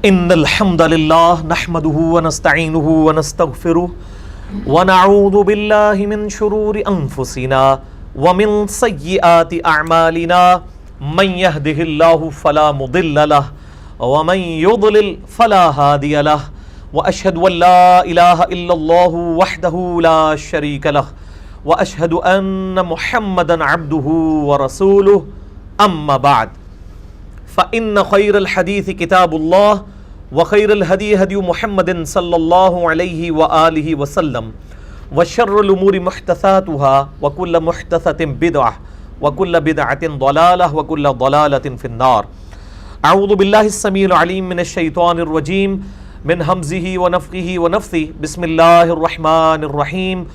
إن الحمد لله نحمده ونستعينه ونستغفره ونعوذ بالله من شرور أنفسنا ومن سيئات أعمالنا من يهده الله فلا مضل له ومن يضلل فلا هادي له وأشهد أن لا إله إلا الله وحده لا شريك له وأشهد أن محمدا عبده ورسوله أما بعد فإن خير الحديث كتاب الله وخير الهدي هدي محمد صلى الله عليه وآله وسلم وشر الأمور محدثاتها وكل محدثة بدعة وكل بدعة ضلالة وكل ضلالة في النار. أعوذ بالله السميع العليم من الشيطان الرجيم من همزه ونفخه ونفثه. بسم الله الرحمن الرحيم.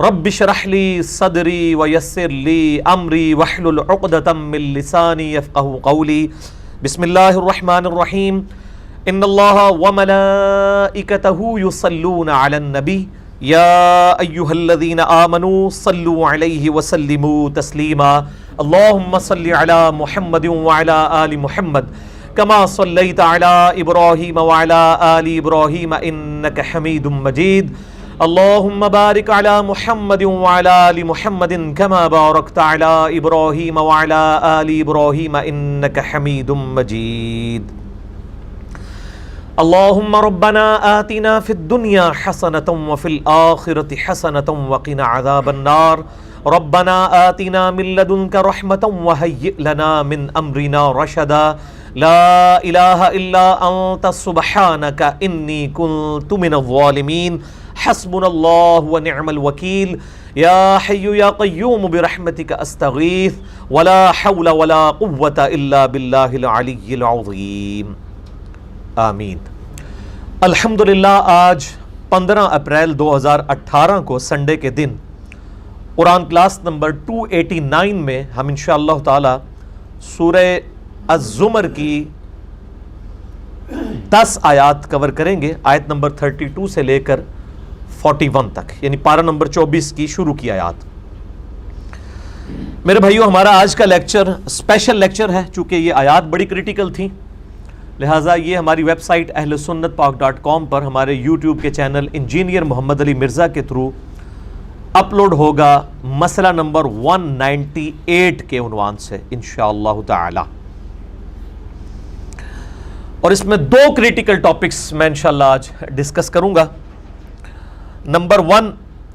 رب اشرح لي صدري ويسر لي أمري واحلل عقدة من لساني يفقهوا قولي. بسم الله الرحمن الرحيم. إن الله وملائكته يصلون على النبي يا أيها الذين آمنوا صلوا عليه وسلموا تسليما. اللهم صل على محمد وعلى آل محمد كما صليت على إبراهيم وعلى آل إبراهيم إنك حميد مجيد. اللهم بارك على محمد وعلى آل محمد كما باركت على إبراهيم وعلى آل إبراهيم إنك حميد مجيد. اللهم ربنا آتنا في الدنيا حسنة وفي الآخرة حسنة وقنا عذاب النار. ربنا آتنا من لدنك رحمة وهيئ لنا من أمرنا رشدا. لا إله إلا أنت سبحانك إني كنت من الظالمين. حسبنا الله ونعم الوكيل. يا حي يا قيوم برحمتك أستغيث ولا حول ولا قوة إلا بالله العلي العظيم. آمین. الحمدللہ آج 15 اپریل 2018 کو سنڈے کے دن قرآن کلاس نمبر 289 میں ہم انشاءاللہ تعالی سورہ الزمر کی 10 آیات کور کریں گے. آیت نمبر 32 سے لے کر 41 تک، یعنی پارہ نمبر 24 کی شروع کی آیات. میرے بھائیو، ہمارا آج کا لیکچر اسپیشل لیکچر ہے. چونکہ یہ آیات بڑی کریٹیکل تھیں، لہٰذا یہ ہماری ویب سائٹ اہلسنتپاک.com پر ہمارے یوٹیوب کے چینل انجینئر محمد علی مرزا کے تھرو اپلوڈ ہوگا مسئلہ نمبر 198 کے عنوان سے انشاءاللہ تعالی. اور اس میں 2 کریٹیکل ٹاپکس میں انشاءاللہ آج ڈسکس کروں گا. نمبر 1،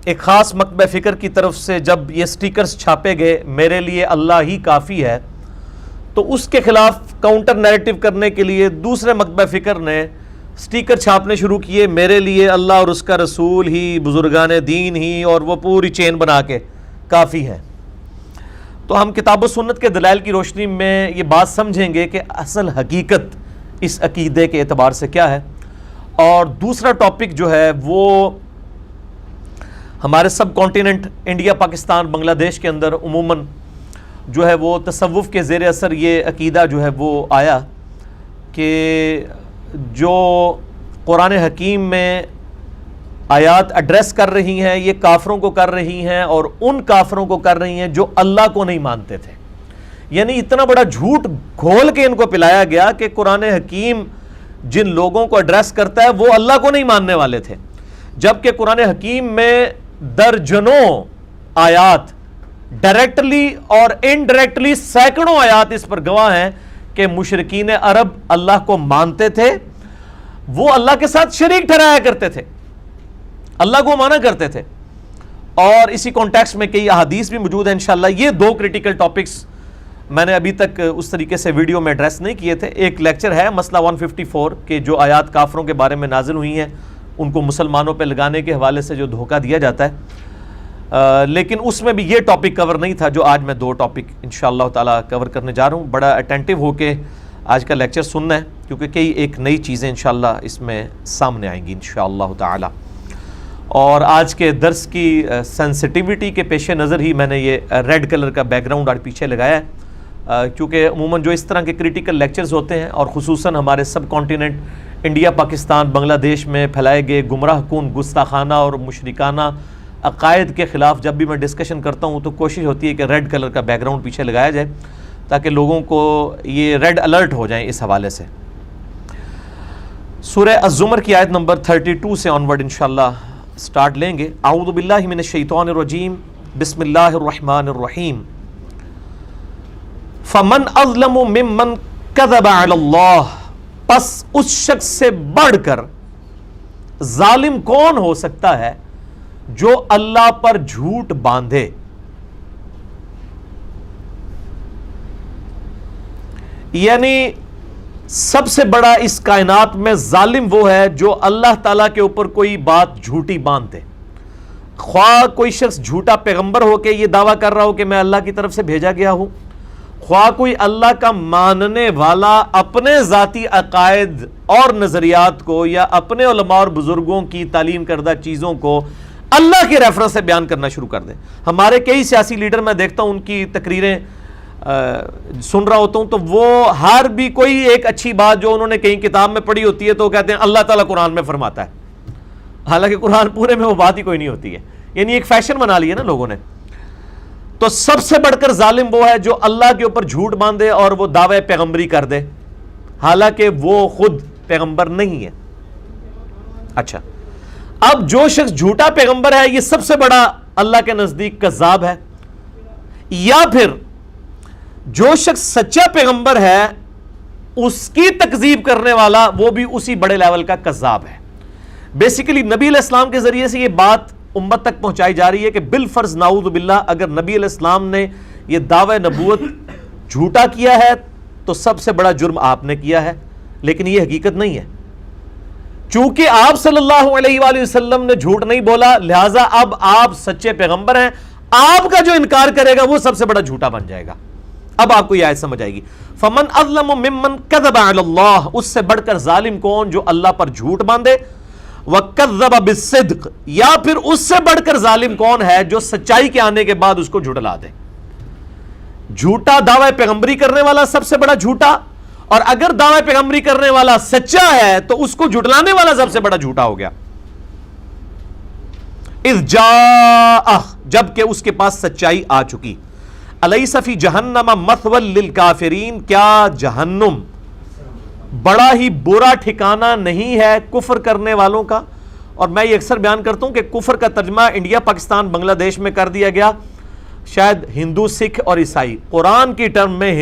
ایک خاص مکتبہ فکر کی طرف سے جب یہ سٹیکرز چھاپے گئے میرے لیے اللہ ہی کافی ہے، تو اس کے خلاف کاؤنٹر نیریٹو کرنے کے لیے دوسرے مکتبہ فکر نے سٹیکر چھاپنے شروع کیے، میرے لیے اللہ اور اس کا رسول ہی، بزرگان دین ہی، اور وہ پوری چین بنا کے کافی ہے. تو ہم کتاب و سنت کے دلائل کی روشنی میں یہ بات سمجھیں گے کہ اصل حقیقت اس عقیدے کے اعتبار سے کیا ہے. اور دوسرا ٹاپک جو ہے وہ ہمارے سب کانٹیننٹ انڈیا، پاکستان، بنگلہ دیش کے اندر عموماً جو ہے وہ تصوف کے زیر اثر یہ عقیدہ جو ہے وہ آیا کہ جو قرآن حکیم میں آیات ایڈریس کر رہی ہیں یہ کافروں کو کر رہی ہیں، اور ان کافروں کو کر رہی ہیں جو اللہ کو نہیں مانتے تھے. یعنی اتنا بڑا جھوٹ گھول کے ان کو پلایا گیا کہ قرآن حکیم جن لوگوں کو ایڈریس کرتا ہے وہ اللہ کو نہیں ماننے والے تھے، جبکہ قرآن حکیم میں درجنوں آیات ڈائریکٹلی اور انڈائریکٹلی سینکڑوں آیات اس پر گواہ ہیں کہ مشرکین عرب اللہ کو مانتے تھے، وہ اللہ کے ساتھ شریک ٹھہرایا کرتے تھے، اللہ کو مانا کرتے تھے. اور اسی کانٹیکسٹ میں کئی احادیث بھی موجود ہیں. انشاءاللہ یہ 2 کریٹیکل ٹاپکس میں نے ابھی تک اس طریقے سے ویڈیو میں ایڈریس نہیں کیے تھے. ایک لیکچر ہے مسئلہ 154 کہ جو آیات کافروں کے بارے میں نازل ہوئی ہیں ان کو مسلمانوں پہ لگانے کے حوالے سے جو دھوکہ دیا جاتا ہے، لیکن اس میں بھی یہ ٹاپک کور نہیں تھا جو آج میں 2 ٹاپک انشاءاللہ تعالی کور کرنے جا رہا ہوں. بڑا اٹینٹیو ہو کے آج کا لیکچر سننا ہے کیونکہ کئی ایک نئی چیزیں انشاءاللہ اس میں سامنے آئیں گی انشاءاللہ تعالی. اور آج کے درس کی سینسٹیوٹی کے پیش نظر ہی میں نے یہ ریڈ کلر کا بیک گراؤنڈ آج پیچھے لگایا ہے، کیونکہ عموماً جو اس طرح کے کریٹیکل لیکچرز ہوتے ہیں اور خصوصاً ہمارے سب کانٹیننٹ انڈیا، پاکستان، بنگلہ دیش میں پھیلائے گئے گمراہ کن، گستاخانہ اور مشرکانہ عقائد کے خلاف جب بھی میں ڈسکشن کرتا ہوں تو کوشش ہوتی ہے کہ ریڈ کلر کا بیک گراؤنڈ پیچھے لگایا جائے تاکہ لوگوں کو یہ ریڈ الرٹ ہو جائیں اس حوالے سے. سورہ الزمر کی آیت نمبر 32 سے آنورڈ انشاءاللہ سٹارٹ لیں گے. اعوذ باللہ من الشیطان الرجیم بسم اللہ الرحمن الرحیم. فمن اظلم ممن کذب علی اللہ، پس اس شخص سے بڑھ کر ظالم کون ہو سکتا ہے جو اللہ پر جھوٹ باندھے. یعنی سب سے بڑا اس کائنات میں ظالم وہ ہے جو اللہ تعالیٰ کے اوپر کوئی بات جھوٹی باندھ دے. خواہ کوئی شخص جھوٹا پیغمبر ہو کے یہ دعویٰ کر رہا ہو کہ میں اللہ کی طرف سے بھیجا گیا ہوں، خواہ کوئی اللہ کا ماننے والا اپنے ذاتی عقائد اور نظریات کو یا اپنے علماء اور بزرگوں کی تعلیم کردہ چیزوں کو اللہ کے ریفرنس سے بیان کرنا شروع کر دیں. ہمارے کئی سیاسی لیڈر میں دیکھتا ہوں ان کی تقریریں سن رہا ہوتا ہوں تو وہ ہر بھی کوئی ایک اچھی بات جو انہوں نے کہیں کتاب میں پڑھی ہوتی ہے تو وہ کہتے ہیں اللہ تعالیٰ قرآن میں فرماتا ہے، حالانکہ قرآن پورے میں وہ بات ہی کوئی نہیں ہوتی ہے. یعنی ایک فیشن بنا لی ہے نا لوگوں نے. تو سب سے بڑھ کر ظالم وہ ہے جو اللہ کے اوپر جھوٹ باندھے اور وہ دعوے پیغمبری کر دے حالانکہ وہ خود پیغمبر نہیں ہے. اچھا، اب جو شخص جھوٹا پیغمبر ہے یہ سب سے بڑا اللہ کے نزدیک کذاب ہے، یا پھر جو شخص سچا پیغمبر ہے اس کی تکذیب کرنے والا وہ بھی اسی بڑے لیول کا کذاب ہے. بیسیکلی نبی علیہ السلام کے ذریعے سے یہ بات امت تک پہنچائی جا رہی ہے کہ بالفرض نعوذ باللہ اگر نبی علیہ السلام نے یہ دعوی نبوت جھوٹا کیا ہے تو سب سے بڑا جرم آپ نے کیا ہے، لیکن یہ حقیقت نہیں ہے. چونکہ آپ صلی اللہ علیہ وآلہ وسلم نے جھوٹ نہیں بولا لہٰذا اب آپ سچے پیغمبر ہیں، آپ کا جو انکار کرے گا وہ سب سے بڑا جھوٹا بن جائے گا. اب آپ کو یہ آیت سمجھ آئے گی. فمن اظلم ممن کذب علی اللہ، اس سے بڑھ کر ظالم کون جو اللہ پر جھوٹ باندھے. وکذب بالصدق، یا پھر اس سے بڑھ کر ظالم کون ہے جو سچائی کے آنے کے بعد اس کو جھٹلا دے. جھوٹا دعوی پیغمبری کرنے والا سب سے بڑا جھوٹا، اور اگر دعوی پیغمبری کرنے والا سچا ہے تو اس کو جھٹلانے والا سب سے بڑا جھوٹا ہو گیا. اذ جاء، جبکہ اس کے پاس سچائی آ چکی. الیس فی جہنم مثوی للکافرین، کیا جہنم بڑا ہی برا ٹھکانہ نہیں ہے کفر کرنے والوں کا. اور میں یہ اکثر بیان کرتا ہوں کہ کفر کا ترجمہ انڈیا پاکستان بنگلہ دیش میں کر دیا گیا، شاید ہندو سکھ اور عیسائی. قرآن کی ٹرم میں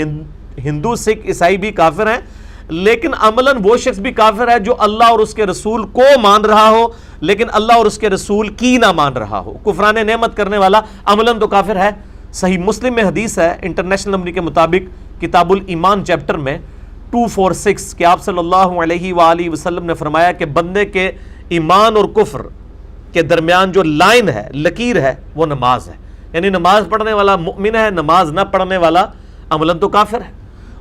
ہندو سکھ عیسائی بھی کافر ہیں، لیکن عملاً وہ شخص بھی کافر ہے جو اللہ اور اس کے رسول کو مان رہا ہو لیکن اللہ اور اس کے رسول کی نہ مان رہا ہو. کفران نعمت کرنے والا عملاً تو کافر ہے. صحیح مسلم میں حدیث ہے انٹرنیشنل نمبر کے مطابق کتاب الایمان چیپٹر میں 246 کہ آپ صلی اللہ علیہ وآلہ وسلم نے فرمایا کہ بندے کے ایمان اور کفر کے درمیان جو لائن ہے، لکیر ہے، وہ نماز ہے. یعنی نماز پڑھنے والا مؤمن ہے، نماز نہ پڑھنے والا عملاً تو کافر ہے.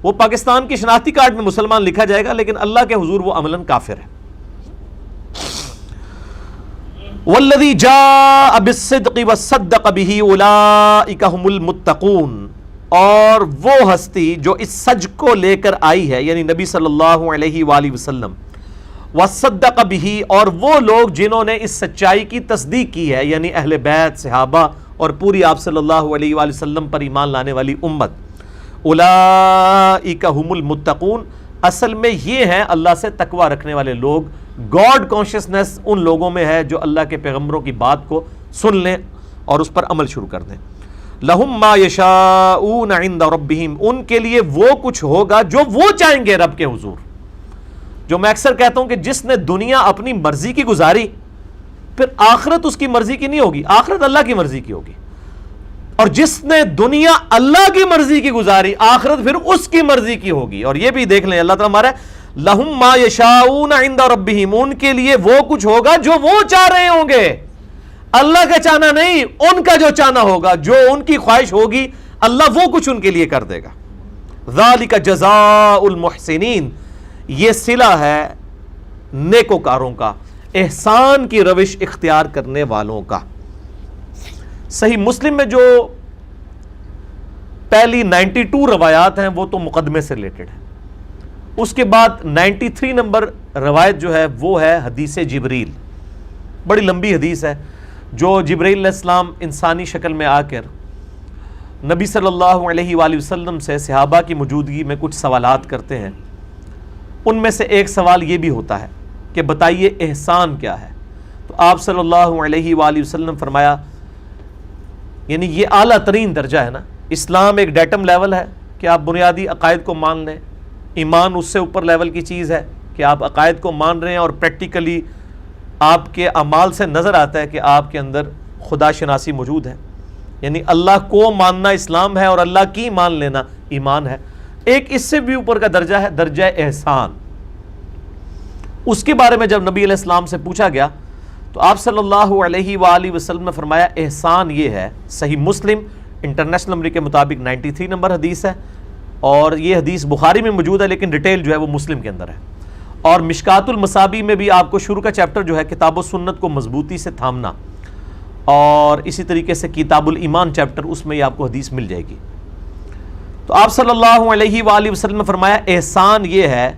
وہ پاکستان کی شناختی کارڈ میں مسلمان لکھا جائے گا لیکن اللہ کے حضور وہ عملاً کافر ہے. والذی جاء بالصدق وصدق به اولئک هم المتقون، اور وہ ہستی جو اس سچ کو لے کر آئی ہے یعنی نبی صلی اللہ علیہ وآلہ وسلم، وصدق به، اور وہ لوگ جنہوں نے اس سچائی کی تصدیق کی ہے یعنی اہل بیت، صحابہ اور پوری آپ صلی اللہ علیہ وآلہ وسلم پر ایمان لانے والی امت. اولئک هم المتقون، اصل میں یہ ہیں اللہ سے تقوی رکھنے والے لوگ. گاڈ کانشسنس ان لوگوں میں ہے جو اللہ کے پیغمبروں کی بات کو سن لیں اور اس پر عمل شروع کر دیں. لہم ما یشاؤون عند ربہم، ان کے لیے وہ کچھ ہوگا جو وہ چاہیں گے رب کے حضور. جو میں اکثر کہتا ہوں کہ جس نے دنیا اپنی مرضی کی گزاری پھر آخرت اس کی مرضی کی نہیں ہوگی، آخرت اللہ کی مرضی کی ہوگی. اور جس نے دنیا اللہ کی مرضی کی گزاری آخرت پھر اس کی مرضی کی ہوگی. اور یہ بھی دیکھ لیں اللہ تعالیٰ ہمارا لہم ما یشاؤون عند ربہم، ان کے لیے وہ کچھ ہوگا جو وہ چاہ رہے ہوں گے، اللہ کا چاہنا نہیں، ان کا جو چاہنا ہوگا، جو ان کی خواہش ہوگی اللہ وہ کچھ ان کے لیے کر دے گا. ذالک جزاء المحسنین، یہ صلہ ہے نیکوکاروں کا، احسان کی روش اختیار کرنے والوں کا. صحیح مسلم میں جو پہلی 92 روایات ہیں وہ تو مقدمے سے ریلیٹڈ ہیں. اس کے بعد 93 نمبر روایت جو ہے وہ ہے حدیث جبریل. بڑی لمبی حدیث ہے جو جبریل علیہ السلام انسانی شکل میں آ کر نبی صلی اللہ علیہ وآلہ وسلم سے صحابہ کی موجودگی میں کچھ سوالات کرتے ہیں. ان میں سے ایک سوال یہ بھی ہوتا ہے کہ بتائیے احسان کیا ہے؟ تو آپ صلی اللہ علیہ وآلہ وسلم فرمایا، یعنی یہ اعلیٰ ترین درجہ ہے نا، اسلام ایک ڈیٹم لیول ہے کہ آپ بنیادی عقائد کو مان لیں، ایمان اس سے اوپر لیول کی چیز ہے کہ آپ عقائد کو مان رہے ہیں اور پریکٹیکلی آپ کے اعمال سے نظر آتا ہے کہ آپ کے اندر خدا شناسی موجود ہے، یعنی اللہ کو ماننا اسلام ہے اور اللہ کی مان لینا ایمان ہے۔ ایک اس سے بھی اوپر کا درجہ ہے درجہ احسان۔ اس کے بارے میں جب نبی علیہ السلام سے پوچھا گیا تو آپ صلی اللہ علیہ وآلہ وسلم نے فرمایا احسان یہ ہے، صحیح مسلم انٹرنیشنل نمبر کے مطابق 93 نمبر حدیث ہے، اور یہ حدیث بخاری میں موجود ہے لیکن ڈیٹیل جو ہے وہ مسلم کے اندر ہے، اور مشکات المصابیح میں بھی آپ کو شروع کا چیپٹر جو ہے کتاب و سنت کو مضبوطی سے تھامنا، اور اسی طریقے سے کتاب الایمان چیپٹر، اس میں یہ آپ کو حدیث مل جائے گی۔ تو آپ صلی اللہ علیہ وآلہ وسلم نے فرمایا احسان یہ ہے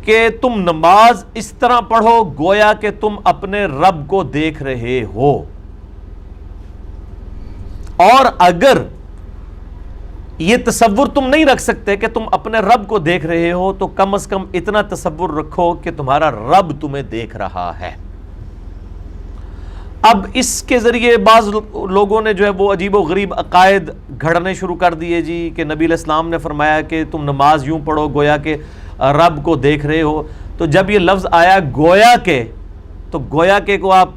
کہ تم نماز اس طرح پڑھو گویا کہ تم اپنے رب کو دیکھ رہے ہو، اور اگر یہ تصور تم نہیں رکھ سکتے کہ تم اپنے رب کو دیکھ رہے ہو تو کم از کم اتنا تصور رکھو کہ تمہارا رب تمہیں دیکھ رہا ہے۔ اب اس کے ذریعے بعض لوگوں نے جو ہے وہ عجیب و غریب عقائد گھڑنے شروع کر دیے جی، کہ نبی علیہ السلام نے فرمایا کہ تم نماز یوں پڑھو گویا کہ رب کو دیکھ رہے ہو، تو جب یہ لفظ آیا گویا کہ، تو گویا کہ کو آپ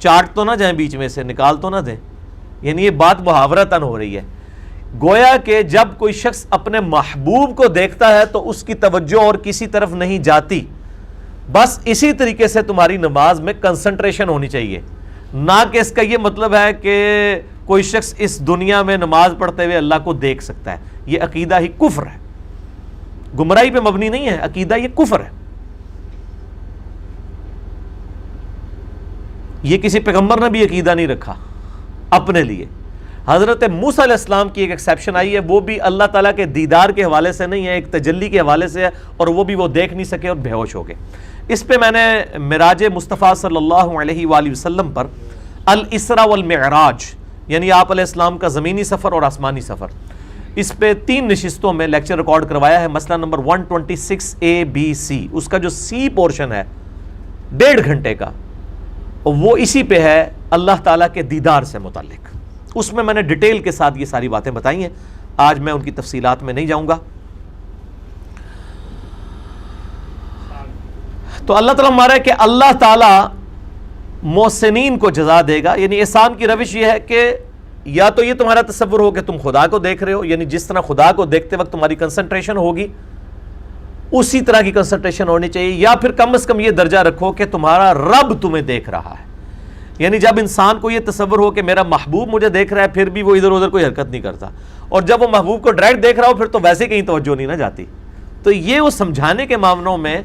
چاٹ تو نہ جائیں بیچ میں سے، نکال تو نہ دیں، یعنی یہ بات محاورتاً ہو رہی ہے۔ گویا کہ جب کوئی شخص اپنے محبوب کو دیکھتا ہے تو اس کی توجہ اور کسی طرف نہیں جاتی، بس اسی طریقے سے تمہاری نماز میں کنسنٹریشن ہونی چاہیے، نہ کہ اس کا یہ مطلب ہے کہ کوئی شخص اس دنیا میں نماز پڑھتے ہوئے اللہ کو دیکھ سکتا ہے۔ یہ عقیدہ ہی کفر ہے، گمراہی پہ مبنی نہیں ہے، عقیدہ یہ کفر ہے۔ یہ کسی پیغمبر نے بھی عقیدہ نہیں رکھا اپنے لیے۔ حضرت موسیٰ علیہ السلام کی ایک ایکسیپشن آئی ہے، وہ بھی اللہ تعالیٰ کے دیدار کے حوالے سے نہیں ہے، ایک تجلی کے حوالے سے ہے، اور وہ بھی وہ دیکھ نہیں سکے اور بے ہوش ہو گئے۔ اس پہ میں نے معراج مصطفیٰ صلی اللہ علیہ وآلہ وسلم پر الاسراء والمعراج، یعنی آپ علیہ السلام کا زمینی سفر اور آسمانی سفر، اس پہ 3 نشستوں میں لیکچر ریکارڈ کروایا ہے، مسئلہ نمبر 126A-B-C، اس کا جو سی پورشن ہے 1.5 گھنٹے کا، وہ اسی پہ ہے اللہ تعالیٰ کے دیدار سے متعلق۔ اس میں نے ڈیٹیل کے ساتھ یہ ساری باتیں بتائی ہیں، آج میں ان کی تفصیلات میں نہیں جاؤں گا۔ تو اللہ تعالیٰ ہمارا ہے کہ اللہ تعالیٰ محسنین کو جزا دے گا، یعنی احسان کی روش یہ ہے کہ یا تو یہ تمہارا تصور ہو کہ تم خدا کو دیکھ رہے ہو، یعنی جس طرح خدا کو دیکھتے وقت تمہاری کنسنٹریشن ہوگی اسی طرح کی کنسنٹریشن ہونی چاہیے، یا پھر کم از کم یہ درجہ رکھو کہ تمہارا رب تمہیں دیکھ رہا ہے۔ یعنی جب انسان کو یہ تصور ہو کہ میرا محبوب مجھے دیکھ رہا ہے پھر بھی وہ ادھر ادھر کوئی حرکت نہیں کرتا، اور جب وہ محبوب کو ڈائریکٹ دیکھ رہا ہو پھر تو ویسے کہیں توجہ نہیں نہ جاتی۔ تو یہ وہ سمجھانے کے معاملوں میں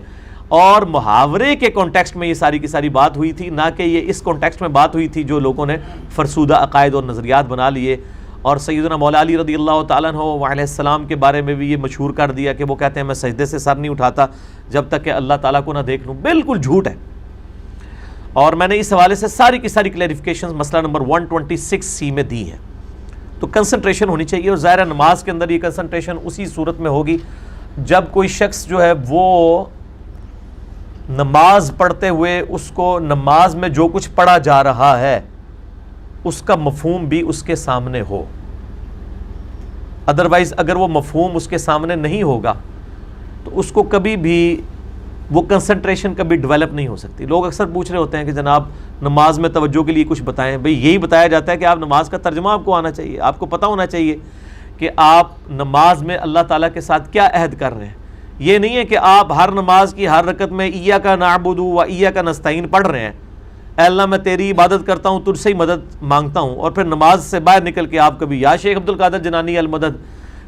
اور محاورے کے کانٹیکسٹ میں یہ ساری کی ساری بات ہوئی تھی، نہ کہ یہ اس کانٹیکسٹ میں بات ہوئی تھی جو لوگوں نے فرسودہ عقائد اور نظریات بنا لیے۔ اور سیدنا مولا علی رضی اللہ تعالیٰ عنہ علیہ السلام کے بارے میں بھی یہ مشہور کر دیا کہ وہ کہتے ہیں میں سجدے سے سر نہیں اٹھاتا جب تک کہ اللہ تعالیٰ کو نہ دیکھ لوں، بالکل جھوٹ ہے۔ اور میں نے اس حوالے سے ساری کی ساری کلیریفیکیشنز مسئلہ نمبر 126C میں دی ہیں۔ تو کنسنٹریشن ہونی چاہیے، اور ظاہر نماز کے اندر یہ کنسنٹریشن اسی صورت میں ہوگی جب کوئی شخص جو ہے وہ نماز پڑھتے ہوئے اس کو نماز میں جو کچھ پڑھا جا رہا ہے اس کا مفہوم بھی اس کے سامنے ہو، ادروائز اگر وہ مفہوم اس کے سامنے نہیں ہوگا تو اس کو کبھی بھی وہ کنسنٹریشن کبھی ڈیولپ نہیں ہو سکتی۔ لوگ اکثر پوچھ رہے ہوتے ہیں کہ جناب نماز میں توجہ کے لیے کچھ بتائیں، بھئی یہی بتایا جاتا ہے کہ آپ نماز کا ترجمہ آپ کو آنا چاہیے، آپ کو پتہ ہونا چاہیے کہ آپ نماز میں اللہ تعالیٰ کے ساتھ کیا عہد کر رہے ہیں۔ یہ نہیں ہے کہ آپ ہر نماز کی ہر رکعت میں ایاک نعبد و ایاک نستعین پڑھ رہے ہیں، اے اللہ میں تیری عبادت کرتا ہوں، تجھ سے ہی مدد مانگتا ہوں، اور پھر نماز سے باہر نکل کے آپ کبھی یا شیخ عبد القادر جنانی المدد،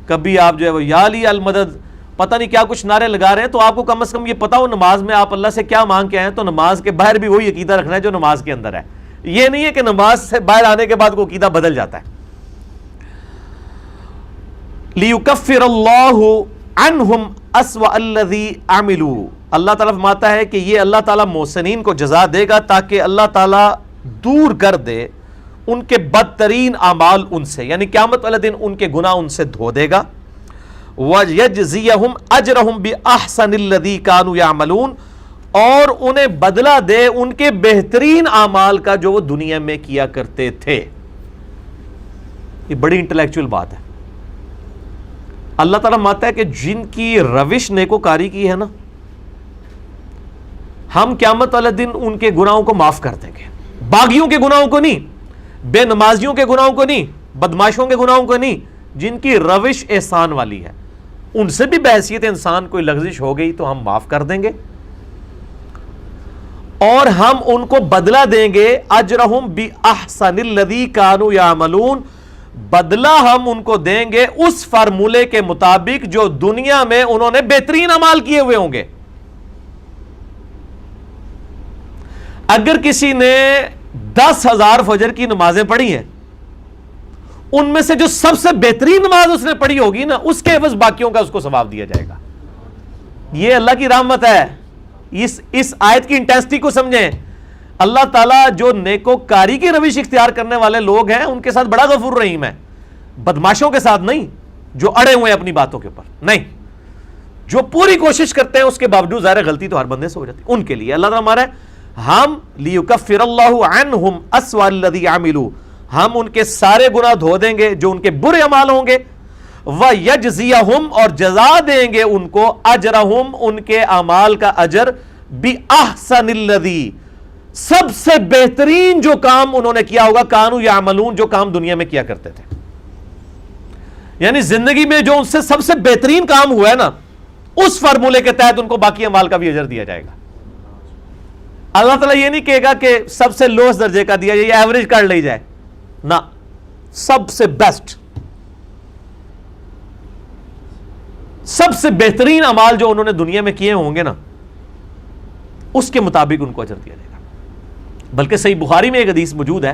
کبھی آپ جو ہے وہ یا علی المدد، پتہ نہیں کیا کچھ نعرے لگا رہے ہیں۔ تو آپ کو کم از کم یہ پتہ ہو نماز میں آپ اللہ سے کیا مانگ کے آئے ہیں، تو نماز کے باہر بھی وہی عقیدہ رکھنا ہے جو نماز کے اندر ہے۔ یہ نہیں ہے کہ نماز سے باہر آنے کے بعد وہ عقیدہ بدل جاتا ہے۔ لِيُكَفِّرَ اللَّهُ عَنْهُمْ أَسْوَأَ الَّذِي عَمِلُوا، اللہ تعالیٰ فرماتا ہے کہ یہ اللہ تعالیٰ محسنین کو جزا دے گا تاکہ اللہ تعالیٰ دور کر دے ان کے بدترین اعمال ان سے، یعنی قیامت والے دن ان کے گناہ ان سے دھو دے گا۔ وَيَجْزِيَهُمْ أَجْرَهُمْ بِأَحْسَنِ الَّذِي كَانُوا يَعْمَلُونَ، اور انہیں بدلہ دے ان کے بہترین اعمال کا جو وہ دنیا میں کیا کرتے تھے۔ یہ بڑی انٹلیکچوئل بات ہے۔ اللہ تعالیٰ مانتا ہے کہ جن کی روش نیکوکاری کی ہے نا، ہم قیامت والے دن ان کے گناہوں کو معاف کر دیں گے، باغیوں کے گناہوں کو نہیں، بے نمازیوں کے گناہوں کو نہیں، بدماشوں کے گناہوں کو نہیں، جن کی روش احسان والی ہے ان سے بھی بحیثیت انسان کوئی لغزش ہو گئی تو ہم معاف کر دیں گے، اور ہم ان کو بدلہ دیں گے اجرہم باحسن الذی کانوا یعملون، بدلہ ہم ان کو دیں گے اس فارمولے کے مطابق جو دنیا میں انہوں نے بہترین اعمال کیے ہوئے ہوں گے۔ اگر کسی نے 10,000 فجر کی نمازیں پڑھی ہیں، ان میں سے جو سب سے بہترین نماز اس نے پڑھی ہوگی نا، اس کے عوض باقیوں کا اس کو ثواب دیا جائے گا۔ یہ اللہ کی رحمت ہے۔ اس آیت کی انٹینسٹی کو سمجھیں۔ اللہ تعالیٰ جو نیکوکاری کی روش اختیار کرنے والے لوگ ہیں ان کے ساتھ بڑا غفور رحیم ہے، بدماشوں کے ساتھ نہیں، جو اڑے ہوئے ہیں اپنی باتوں کے اوپر نہیں، جو پوری کوشش کرتے ہیں اس کے باوجود ظاہر غلطی تو ہر بندے سے ہو جاتی ہے، ان کے لیے اللہ تعالیٰ ہمارا ہم لیکفر اللہ عنہم اسوأ الذی عملوا، ہم ان کے سارے گناہ دھو دیں گے جو ان کے برے اعمال ہوں گے، وَيَجْزِيَهُمْ، اور جزا دیں گے ان کو، اجرہم، ان کے اعمال کا اجر، بِأَحْسَنِ الَّذِي، سب سے بہترین جو کام انہوں نے کیا ہوگا، کانوا یعملون، جو کام دنیا میں کیا کرتے تھے، یعنی زندگی میں جو ان سے سب سے بہترین کام ہوا ہے نا، اس فارمولے کے تحت ان کو باقی اعمال کا بھی اجر دیا جائے گا۔ اللہ تعالیٰ یہ نہیں کہے گا کہ سب سے لوس درجے کا دیا جائے، یہ ایوریج کر لی جائے، نہ، سب سے بیسٹ، سب سے بہترین اعمال جو انہوں نے دنیا میں کیے ہوں گے نا، اس کے مطابق ان کو اجر دیا جائے گا۔ بلکہ صحیح بخاری میں ایک حدیث موجود ہے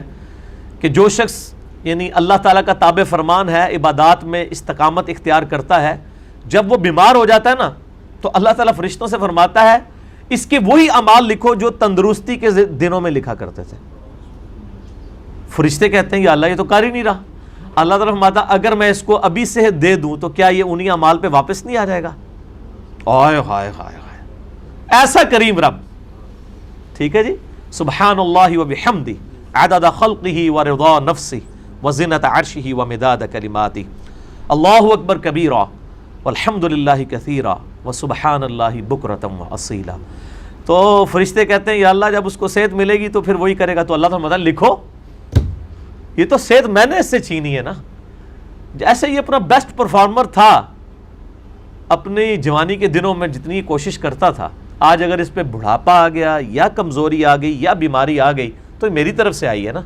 کہ جو شخص یعنی اللہ تعالیٰ کا تابع فرمان ہے، عبادات میں استقامت اختیار کرتا ہے، جب وہ بیمار ہو جاتا ہے نا تو اللہ تعالیٰ فرشتوں سے فرماتا ہے اس کے وہی اعمال لکھو جو تندرستی کے دنوں میں لکھا کرتے تھے۔ فرشتے کہتے ہیں یا اللہ یہ تو کر ہی نہیں رہا۔ اللہ تعالیٰ فرماتا اگر میں اس کو ابھی سے دے دوں تو کیا یہ انہی اعمال پہ واپس نہیں آ جائے گا؟ آئے ہائے ہائے ہائے، ایسا کریم رب۔ ٹھیک ہے جی، سبحان اللہ وبحمدہ عدد خلقہ ورضا نفسہ وزنۃ عرشہ ومداد کلماتہ، اللہ اکبر کبیرا والحمد للہ کثیرا وسبحان اللہ بکرۃ واصیلا۔ تو فرشتے کہتے ہیں یا اللہ جب اس کو صحت ملے گی تو پھر وہی کرے گا، تو اللہ تعالیٰ مطلب لکھو، یہ تو صحت میں نے اس سے چھینی ہے نا، جیسے یہ اپنا بیسٹ پرفارمر تھا اپنی جوانی کے دنوں میں، جتنی کوشش کرتا تھا، آج اگر اس پہ بڑھاپا آ گیا یا کمزوری آ گئی یا بیماری آ گئی تو میری طرف سے آئی ہے نا،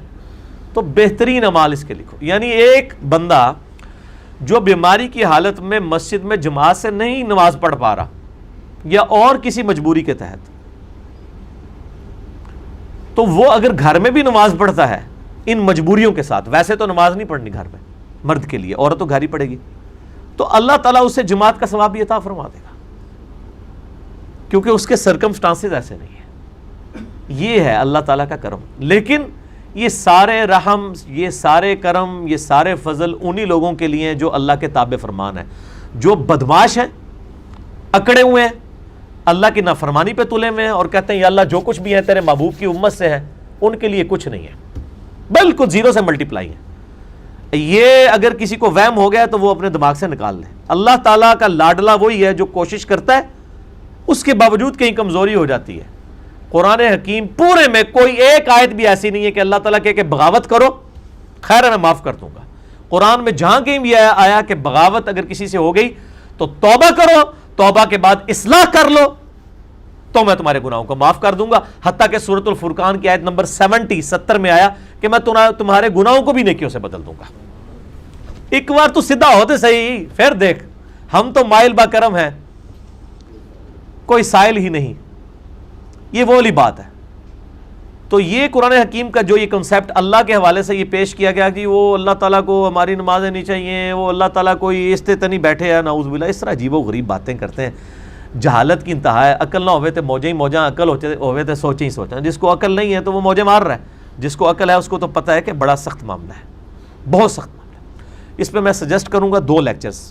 تو بہترین اعمال اس کے لکھو۔ یعنی ایک بندہ جو بیماری کی حالت میں مسجد میں جماعت سے نہیں نماز پڑھ پا رہا یا اور کسی مجبوری کے تحت، تو وہ اگر گھر میں بھی نماز پڑھتا ہے ان مجبوریوں کے ساتھ، ویسے تو نماز نہیں پڑھنی گھر میں مرد کے لیے، عورت تو گھر ہی پڑھے گی، تو اللہ تعالیٰ اسے جماعت کا ثواب بھی عطا فرما دے گا، کیونکہ اس کے سرکمسٹانسز ایسے نہیں ہیں۔ یہ ہے اللہ تعالیٰ کا کرم۔ لیکن یہ سارے رحم، یہ سارے کرم، یہ سارے فضل انہی لوگوں کے لیے ہیں جو اللہ کے تابع فرمان ہیں۔ جو بدماش ہیں، اکڑے ہوئے ہیں، اللہ کی نافرمانی پہ تلے ہوئے ہیں اور کہتے ہیں یا اللہ جو کچھ بھی ہے تیرے محبوب کی امت سے ہے، ان کے لیے کچھ نہیں ہے، بالکل زیرو سے ملٹیپلائی ہے۔ یہ اگر کسی کو وہم ہو گیا تو وہ اپنے دماغ سے نکال لے۔ اللہ تعالیٰ کا لاڈلا وہی ہے جو کوشش کرتا ہے، اس کے باوجود کہیں کمزوری ہو جاتی ہے۔ قرآن حکیم پورے میں کوئی ایک آیت بھی ایسی نہیں ہے کہ اللہ تعالیٰ کہے کہ بغاوت کرو، خیر ہے میں معاف کر دوں گا۔ قرآن میں جہاں کہیں بھی آیا کہ بغاوت اگر کسی سے ہو گئی تو توبہ کرو، توبہ کے بعد اصلاح کر لو تو میں تمہارے گناہوں کو معاف کر دوں گا۔ حتیٰ کہ سورۃ الفرقان کی آیت نمبر 70 میں آیا کہ میں تمہارے گناہوں کو بھی نیکیوں سے بدل دوں گا۔ ایک بار تو سیدھا ہوتے صحیح، پھر دیکھ، ہم تو مائل با کرم ہیں، کوئی سائل ہی نہیں، یہ وہ والی بات ہے۔ تو یہ قرآن حکیم کا جو یہ کنسیپٹ اللہ کے حوالے سے یہ پیش کیا گیا کہ وہ اللہ تعالیٰ کو ہماری نمازیں نہیں چاہیے، وہ اللہ تعالیٰ کوئی استثنی بیٹھے ہیں، نعوذ باللہ، اس طرح عجیب و غریب باتیں کرتے ہیں۔ جہالت کی انتہا ہے۔ عقل نہ ہوئے تو موجیں ہی موجاں، عقل ہوئے تو سوچیں ہی سوچیں۔ جس کو عقل نہیں ہے تو وہ موجیں مار رہا ہے، جس کو عقل ہے اس کو تو پتہ ہے کہ بڑا سخت معاملہ ہے، بہت سخت معاملہ ہے۔ اس پہ میں سجیسٹ کروں گا 2 لیکچرز،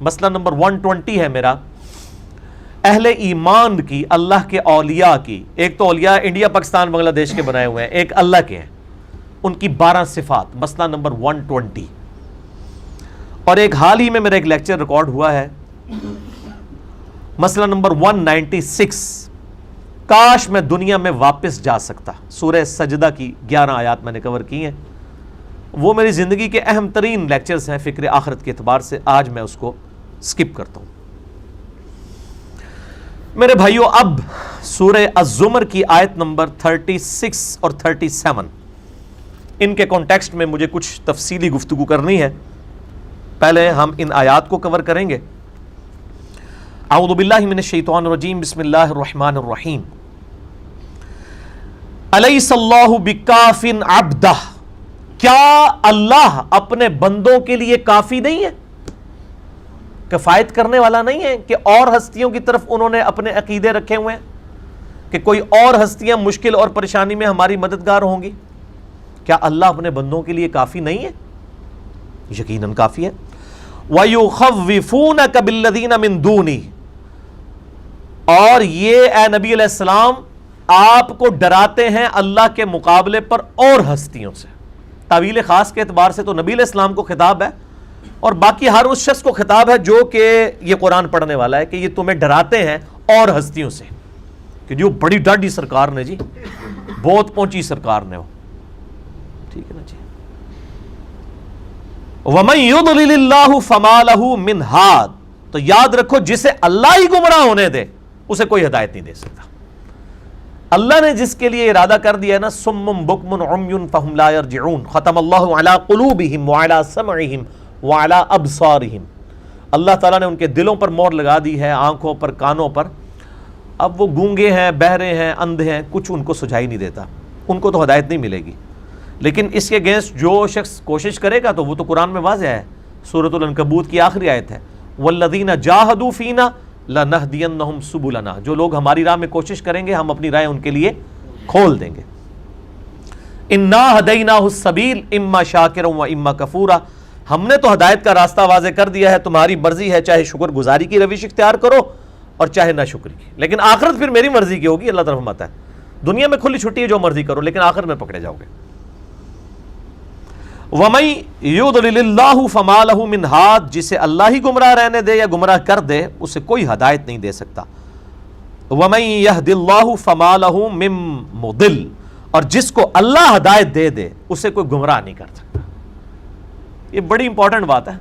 مسئلہ نمبر 120 ہے میرا، اہل ایمان کی، اللہ کے اولیاء کی، ایک تو اولیاء انڈیا پاکستان بنگلہ دیش کے بنائے ہوئے ہیں، ایک اللہ کے ہیں، ان کی 12 صفات، مسئلہ نمبر 120. اور ایک حال ہی میں میرا ایک لیکچر ریکارڈ ہوا ہے، مسئلہ نمبر 196. کاش میں دنیا میں واپس جا سکتا. سورہ سجدہ کی 11 آیات میں نے کور کی ہیں، وہ میری زندگی کے اہم ترین لیکچرز ہیں فکر آخرت کے اعتبار سے. آج میں اس کو سکپ کرتا ہوں. میرے بھائیو، اب سورہ الزمر کی آیت نمبر 36 اور 37، ان کے کانٹیکسٹ میں مجھے کچھ تفصیلی گفتگو کرنی ہے. پہلے ہم ان آیات کو کور کریں گے. اعوذ باللہ من الشیطان الرجیم، بسم اللہ الرحمن الرحیم. الیس اللہ بکاف عبدہ، کیا اللہ اپنے بندوں کے لیے کافی نہیں ہے، کفایت کرنے والا نہیں ہے؟ کہ اور ہستیوں کی طرف انہوں نے اپنے عقیدے رکھے ہوئے ہیں کہ کوئی اور ہستیاں مشکل اور پریشانی میں ہماری مددگار ہوں گی. کیا اللہ اپنے بندوں کے لیے کافی نہیں ہے؟ یقیناً کافی ہے. وَيُخَوِّفُونَكَ بِالَّذِينَ مِن دُونِهِ، اور یہ اے نبی علیہ السلام آپ کو ڈراتے ہیں اللہ کے مقابلے پر اور ہستیوں سے. تعویل خاص کے اعتبار سے تو نبی علیہ السلام کو خطاب ہے، اور باقی ہر اس شخص کو خطاب ہے جو کہ یہ قرآن پڑھنے والا ہے، کہ یہ تمہیں ڈراتے ہیں اور ہستیوں سے، کہ جو بڑی ڈاڈی سرکار نے جی، بہت پہنچی سرکار نے وہ، ٹھیک ہے نا جی. وَمَن يُضْلِلِ اللَّهُ فَمَا لَهُ مِنْ هَادٍ، تو یاد رکھو جسے اللہ ہی گمراہ ہونے دے اسے کوئی ہدایت نہیں دے سکتا. اللہ نے جس کے لیے ارادہ کر دیا ہے نا، صم بکم عمی فہم لا یرجعون، ختم اللہ علی قلوبہم وعلی سمعہم وعلی ابصارہم، اللہ تعالیٰ نے ان کے دلوں پر مہر لگا دی ہے، آنکھوں پر، کانوں پر. اب وہ گونگے ہیں، بہرے ہیں، اندھے ہیں، کچھ ان کو سجائی نہیں دیتا، ان کو تو ہدایت نہیں ملے گی. لیکن اس کے اگینسٹ جو شخص کوشش کرے گا تو وہ تو قرآن میں واضح ہے، سورۃ العنکبوت کی آخری آیت ہے، والذین جاہدوا فینا لنہدینہم سبلنا، جو لوگ ہماری راہ میں کوشش کریں گے ہم اپنی راہ ان کے لیے کھول دیں گے. انا ہدیناہ السبیل اما شاکرا و اما کفورا، ہم نے تو ہدایت کا راستہ واضح کر دیا ہے، تمہاری مرضی ہے، چاہے شکر گزاری کی روش اختیار کرو اور چاہے نہ شکر کی، لیکن آخرت پھر میری مرضی کی ہوگی. اللہ تعالیٰ فرماتا ہے دنیا میں کھلی چھٹی ہے، جو مرضی کرو، لیکن آخر میں پکڑے جاؤ گے. وَمَن يُضْلِلِ اللَّهُ فَمَا لَهُ مِنْ هَادٍ، جسے اللہ ہی گمراہ رہنے دے یا گمراہ کر دے اسے کوئی ہدایت نہیں دے سکتا. وَمَن يَهْدِ اللَّهُ فَمَا لَهُ مِن مُضِلٍ، اور جس کو اللہ ہدایت دے دے اسے کوئی گمراہ نہیں کر سکتا. یہ بڑی امپورٹنٹ بات ہے.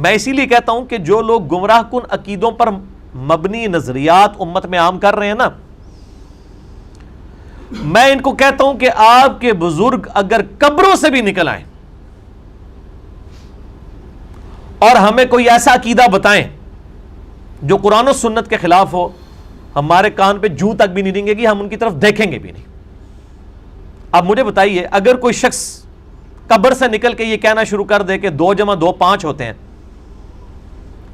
میں اسی لیے کہتا ہوں کہ جو لوگ گمراہ کن عقیدوں پر مبنی نظریات امت میں عام کر رہے ہیں نا، میں ان کو کہتا ہوں کہ آپ کے بزرگ اگر قبروں سے بھی نکل آئیں اور ہمیں کوئی ایسا عقیدہ بتائیں جو قرآن و سنت کے خلاف ہو، ہمارے کان پہ جوں تک بھی نہیں دیں گے کہ ہم ان کی طرف دیکھیں گے بھی نہیں. اب مجھے بتائیے، اگر کوئی شخص قبر سے نکل کے یہ کہنا شروع کر دے کہ 2 + 2 5 ہوتے ہیں،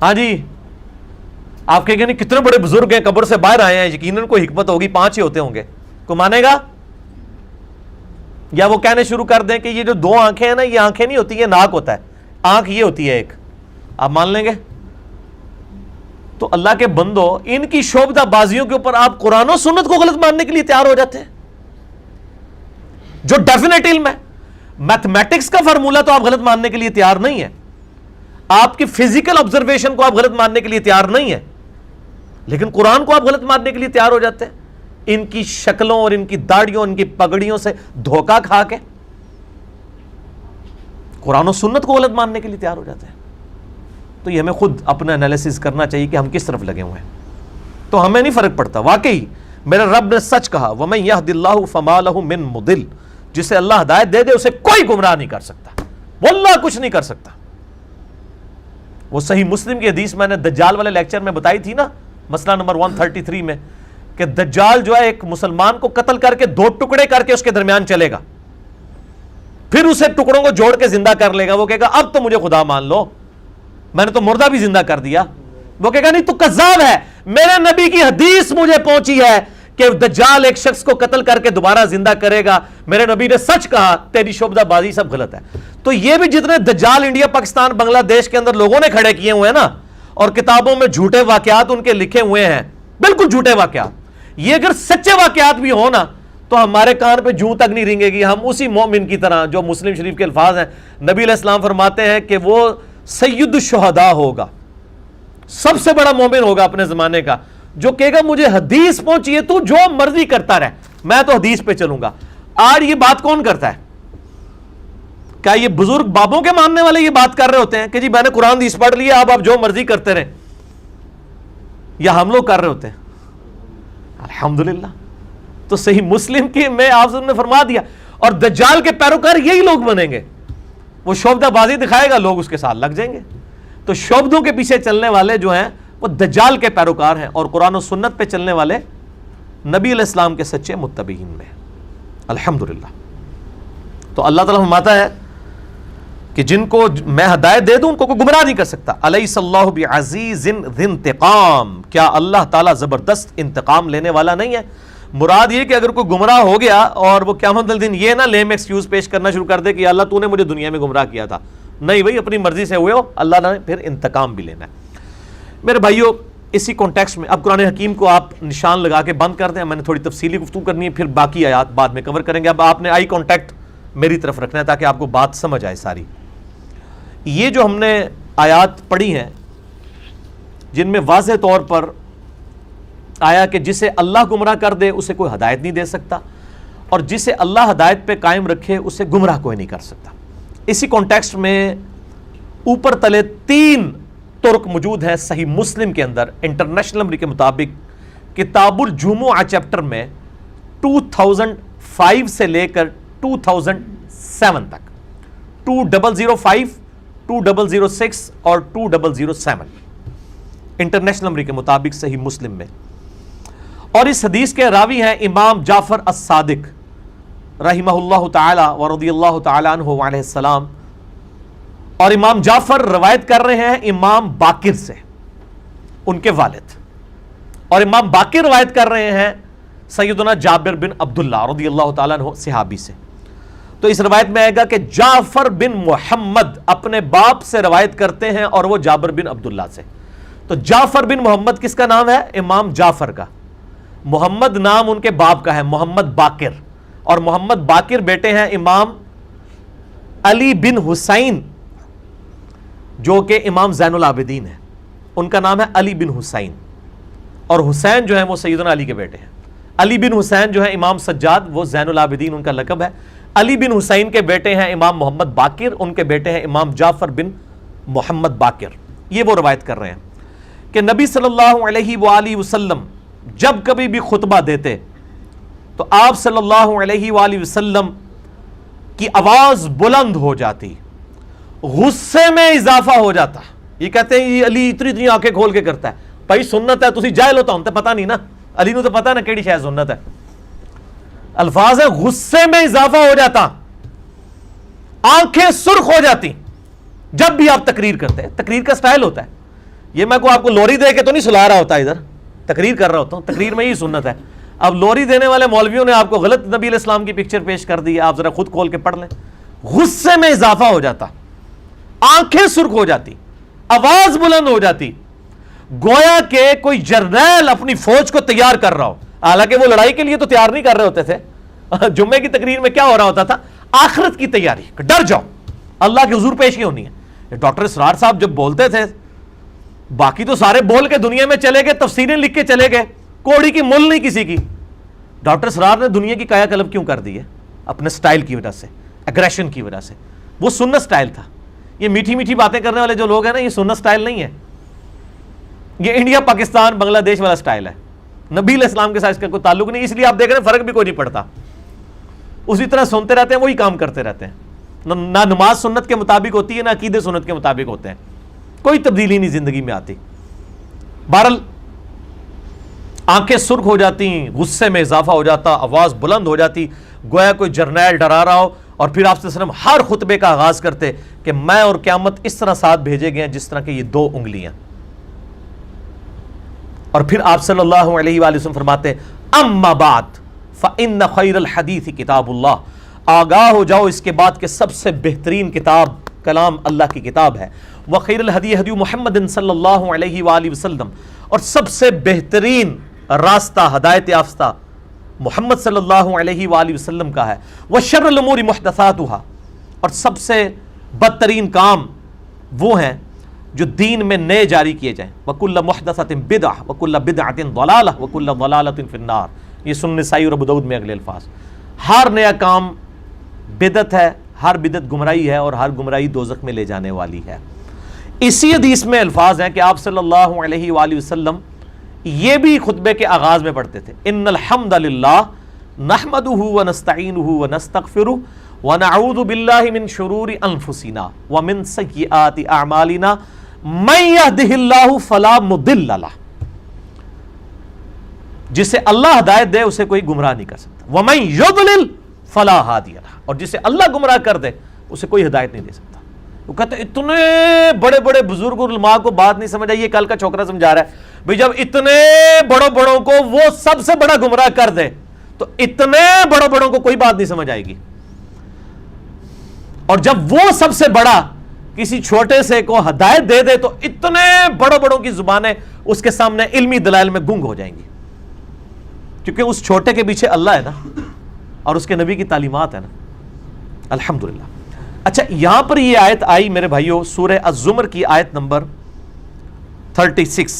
ہاں جی، آپ کہیں گے نہیں کتنے بڑے بزرگ ہیں، قبر سے باہر آئے ہیں، یقیناً کوئی حکمت ہوگی، 5 ہی ہوتے ہوں گے، کو مانے گا؟ یا وہ کہنے شروع کر دیں کہ یہ جو 2 آنکھیں ہیں نا، یہ آنکھیں نہیں ہوتی، یہ ناک ہوتا ہے، آنکھ یہ ہوتی ہے ایک، آپ مان لیں گے؟ تو اللہ کے بندو، ان کی شعبدہ بازیوں کے اوپر آپ قرآن و سنت کو غلط ماننے کے لیے تیار ہو جاتے ہیں جو ڈیفینیٹ علم ہے. میتھمیٹکس کا فارمولہ تو آپ غلط ماننے کے لیے تیار نہیں ہیں، آپ کی فزیکل آبزرویشن کو آپ غلط ماننے کے لیے تیار نہیں ہیں، لیکن قرآن کو آپ غلط ماننے کے لیے تیار ہو جاتے ہیں ان کی شکلوں اور ان کی داڑھیوں، ان کی پگڑیوں سے دھوکہ کھا کے. قرآن و سنت کو غلط ماننے کے لیے تیار ہو جاتے ہیں. تو یہ ہمیں خود اپنا انالیسس کرنا چاہیے کہ ہم کس طرف لگے ہوئے ہیں. تو ہمیں نہیں فرق پڑتا. واقعی میرے رب نے سچ کہا، وَمَن يَهْدِ اللَّهُ فَمَا لَهُ مِن مُضِلٍ، جسے اللہ ہدایت دے دے اسے کوئی گمراہ نہیں کر سکتا، واللہ کچھ نہیں کر سکتا. وہ صحیح مسلم کی حدیث میں نے دجال والے لیکچر میں بتائی تھی نا، مسئلہ نمبر 133 میں، کہ دجال جو ہے ایک مسلمان کو قتل کر کے 2 ٹکڑے کر کے اس کے درمیان چلے گا، پھر اسے ٹکڑوں کو جوڑ کے زندہ کر لے گا. وہ کہے گا اب تو مجھے خدا مان لو، میں نے تو مردہ بھی زندہ کر دیا. وہ کہے گا نہیں تو کذاب ہے، میرے نبی کی حدیث مجھے پہنچی ہے کہ دجال ایک شخص کو قتل کر کے دوبارہ زندہ کرے گا، میرے نبی نے سچ کہا، تیری شعبدہ بازی سب غلط ہے. تو یہ بھی جتنے دجال انڈیا پاکستان بنگلہ دیش کے اندر لوگوں نے کھڑے کیے ہوئے ہیں نا، اور کتابوں میں جھوٹے واقعات ان کے لکھے ہوئے ہیں، بالکل جھوٹے واقعات، یہ اگر سچے واقعات بھی ہوں نا تو ہمارے کان پہ جوں تک نہیں رینگے گی. ہم اسی مومن کی طرح جو مسلم شریف کے الفاظ ہیں، نبی علیہ السلام فرماتے ہیں کہ وہ سید الشہداء ہوگا، سب سے بڑا مومن ہوگا اپنے زمانے کا، جو کہے گا مجھے حدیث پہنچی ہے، تو جو مرضی کرتا رہے، میں تو حدیث پہ چلوں گا. آج یہ بات کون کرتا ہے؟ کیا یہ بزرگ بابوں کے ماننے والے یہ بات کر رہے ہوتے ہیں کہ جی میں نے قرآن حدیث پڑھ لیا، اب آپ جو مرضی کرتے رہیں؟ یا ہم لوگ کر رہے ہوتے ہیں؟ الحمدللہ. تو صحیح مسلم کی میں آپ نے فرما دیا. اور دجال کے پیروکار یہی لوگ بنیں گے، وہ شعبدہ بازی دکھائے گا، لوگ اس کے ساتھ لگ جائیں گے. تو شعبدوں کے پیچھے چلنے والے جو ہیں وہ دجال کے پیروکار ہیں، اور قرآن و سنت پہ چلنے والے نبی علیہ السلام کے سچے متبعین میں. الحمدللہ. تو اللہ تعالیٰ فرماتا ہے کہ جن کو میں ہدایت دے دوں ان کو کوئی گمراہ نہیں کر سکتا. الیس اللہ بعزیز ذی انتقام، کیا اللہ تعالیٰ زبردست انتقام لینے والا نہیں ہے؟ مراد یہ کہ اگر کوئی گمراہ ہو گیا اور وہ قیامت الدین یہ نہ لیم ایکسکیوز پیش کرنا شروع کر دے کہ اللہ تو نے مجھے دنیا میں گمراہ کیا تھا. نہیں بھائی، اپنی مرضی سے ہوئے ہو، اللہ نے پھر انتقام بھی لینا ہے. میرے بھائیو، اسی کانٹیکسٹ میں اب قرآن حکیم کو آپ نشان لگا کے بند کر دیں. میں نے تھوڑی تفصیلی گفتگو کرنی ہے، پھر باقی آیات بعد میں کور کریں گے. اب آپ نے آئی کانٹیکٹ میری طرف رکھنا ہے تاکہ آپ کو بات سمجھ آئے ساری. یہ جو ہم نے آیات پڑھی ہیں جن میں واضح طور پر آیا کہ جسے اللہ گمراہ کر دے اسے کوئی ہدایت نہیں دے سکتا، اور جسے اللہ ہدایت پہ قائم رکھے اسے گمراہ کوئی نہیں کر سکتا. اسی کانٹیکسٹ میں اوپر تلے 3 طرق موجود ہیں صحیح مسلم کے اندر. انٹرنیشنل نمبر کے مطابق کتاب الجمعہ چیپٹر میں 2005 سے لے کر 2007 تک 2005 2006 اور 2007 انٹرنیشنل نمبر کے مطابق صحیح مسلم میں. اور اس حدیث کے راوی ہیں امام جعفر الصادق رحمہ اللہ تعالی ورضی اللہ تعالی عنہ علیہ السلام. اور امام جعفر روایت کر رہے ہیں امام باقر سے، ان کے والد. اور امام باقر روایت کر رہے ہیں سیدنا جابر بن عبداللہ رضی اللہ تعالیٰ عنہ صحابی سے. تو اس روایت میں آئے گا کہ جعفر بن محمد اپنے باپ سے روایت کرتے ہیں اور وہ جابر بن عبداللہ سے. تو جعفر بن محمد کس کا نام ہے؟ امام جعفر کا. محمد نام ان کے باپ کا ہے، محمد باقر. اور محمد باقر بیٹے ہیں امام علی بن حسین جو کہ امام زین العابدین ہیں. ان کا نام ہے علی بن حسین، اور حسین جو ہیں وہ سیدنا علی کے بیٹے ہیں. علی بن حسین جو ہے امام سجاد، وہ زین العابدین ان کا لقب ہے. علی بن حسین کے بیٹے ہیں امام محمد باقر، ان کے بیٹے ہیں امام جعفر بن محمد باقر. یہ وہ روایت کر رہے ہیں کہ نبی صلی اللہ علیہ وآلہ وسلم جب کبھی بھی خطبہ دیتے تو آپ صلی اللہ علیہ وآلہ وسلم کی آواز بلند ہو جاتی، غصے میں اضافہ ہو جاتا. یہ کہتے ہیں یہ علی اتنی آنکھیں کھول کے کرتا ہے. بھائی سنت ہے، تسی جاہل ہوتا ہوں تے پتہ نہیں نا، علی نو تو پتہ نا کیڑی شاید سنت ہے. الفاظ ہے غصے میں اضافہ ہو جاتا، آنکھیں سرخ ہو جاتی جب بھی آپ تقریر کرتے ہیں. تقریر کا سٹائل ہوتا ہے یہ. میں کو آپ کو لوری دے کے تو نہیں سلا رہا ہوتا، ادھر تقریر کر رہا ہوتا ہوں. تقریر میں ہی سنت ہے. اب لوری دینے والے مولویوں نے آپ کو غلط نبی علیہ السلام کی پکچر پیش کر دی ہے، آپ ذرا خود کھول کے پڑھ لیں. غصے میں اضافہ ہو جاتا، آنکھیں سرخ ہو جاتی، آواز بلند ہو جاتی، گویا کہ کوئی جرنیل اپنی فوج کو تیار کر رہا ہو. حالانکہ وہ لڑائی کے لیے تو تیار نہیں کر رہے ہوتے تھے. جمعے کی تقریر میں کیا ہو رہا ہوتا تھا؟ آخرت کی تیاری. ڈر جاؤ، اللہ کے حضور پیشی ہونی ہے. ڈاکٹر اسرار صاحب جب بولتے تھے، باقی تو سارے بول کے دنیا میں چلے گئے، تفسیریں لکھ کے چلے گئے، کوڑی کی مل نہیں کسی کی. ڈاکٹر اسرار نے دنیا کی کایا کلب کیوں کر دی ہے؟ اپنے سٹائل کی وجہ سے، اگریشن کی وجہ سے. وہ سنت سٹائل تھا. یہ میٹھی میٹھی باتیں کرنے والے جو لوگ ہیں نا، یہ سنت سٹائل نہیں ہے. یہ انڈیا پاکستان بنگلہ دیش والا سٹائل ہے. نبی علیہ السلام کے ساتھ اس کا کوئی تعلق نہیں. اس لیے آپ دیکھ رہے ہیں فرق بھی کوئی نہیں پڑتا. اسی طرح سنتے رہتے ہیں، وہی کام کرتے رہتے ہیں. نہ نماز سنت کے مطابق ہوتی ہے، نہ عقیدے سنت کے مطابق ہوتے ہیں. کوئی تبدیلی نہیں زندگی میں آتی. بہرحال آنکھیں سرخ ہو جاتی، غصے میں اضافہ ہو جاتا، آواز بلند ہو جاتی، گویا کوئی جرنیل ڈرا رہا ہو. اور پھر آپ صلی اللہ علیہ وسلم ہر خطبے کا آغاز کرتے کہ میں اور قیامت اس طرح ساتھ بھیجے گئے ہیں جس طرح کہ یہ 2 انگلیاں. اور پھر آپ صلی اللہ علیہ وآلہ وسلم فرماتے اما بعد فإن خیر الحدیث کتاب اللہ. آگاہ ہو جاؤ اس کے بعد کہ سب سے بہترین کتاب کلام اللہ کی کتاب ہے. وخیر الہدی ہدی محمد صلی اللہ علیہ وآلہ وسلم, اور سب سے بہترین راستہ ہدایت یافتہ محمد صلی اللہ علیہ وآلہ وسلم کا ہے. وشر الامور محدثاتها, اور سب سے بدترین کام وہ ہیں جو دین میں نئے جاری کیے جائیں. وکل محدثۃ بدعہ وکل بدعۃ ضلالہ وکل ضلالۃ فی النار. یہ سنن نسائی اور ابو داؤد میں اگلے الفاظ. ہر نیا کام بدعت ہے, ہر بدعت گمراہی ہے, اور ہر گمراہی دوزخ میں لے جانے والی ہے. اسی حدیث میں الفاظ ہیں کہ آپ صلی اللہ علیہ وآلہ وسلم یہ بھی خطبے کے آغاز میں پڑھتے تھے, ان الحمد للہ نحمدہ ونستعینہ ونستغفرہ ونعوذ باللہ من شرور انفسنا ومن سیئات اعمالنا من یہدہ اللہ فلا مضل لہ. جسے اللہ ہدایت دے اسے کوئی گمراہ نہیں کر سکتا. ومن یضلل فلا ہادی لہ, اور جسے اللہ گمراہ کر دے اسے کوئی ہدایت نہیں دے سکتا. وہ کہتے ہیں اتنے بڑے بڑے بزرگ اور علماء کو بات نہیں سمجھ آئی, یہ کل کا چھوکرا سمجھا رہا ہے بھئی جب اتنے بڑوں بڑوں کو وہ سب سے بڑا گمراہ کر دے تو اتنے بڑوں بڑوں کو کوئی بات نہیں سمجھ آئے گی, اور جب وہ سب سے بڑا کسی چھوٹے سے کو ہدایت دے دے تو اتنے بڑوں بڑوں کی زبانیں اس کے سامنے علمی دلائل میں گنگ ہو جائیں گی, کیونکہ اس چھوٹے کے پیچھے اللہ ہے نا, اور اس کے نبی کی تعلیمات ہے نا. الحمدللہ. اچھا, یہاں پر یہ آیت آئی میرے بھائیوں سورہ الزمر کی آیت نمبر 36.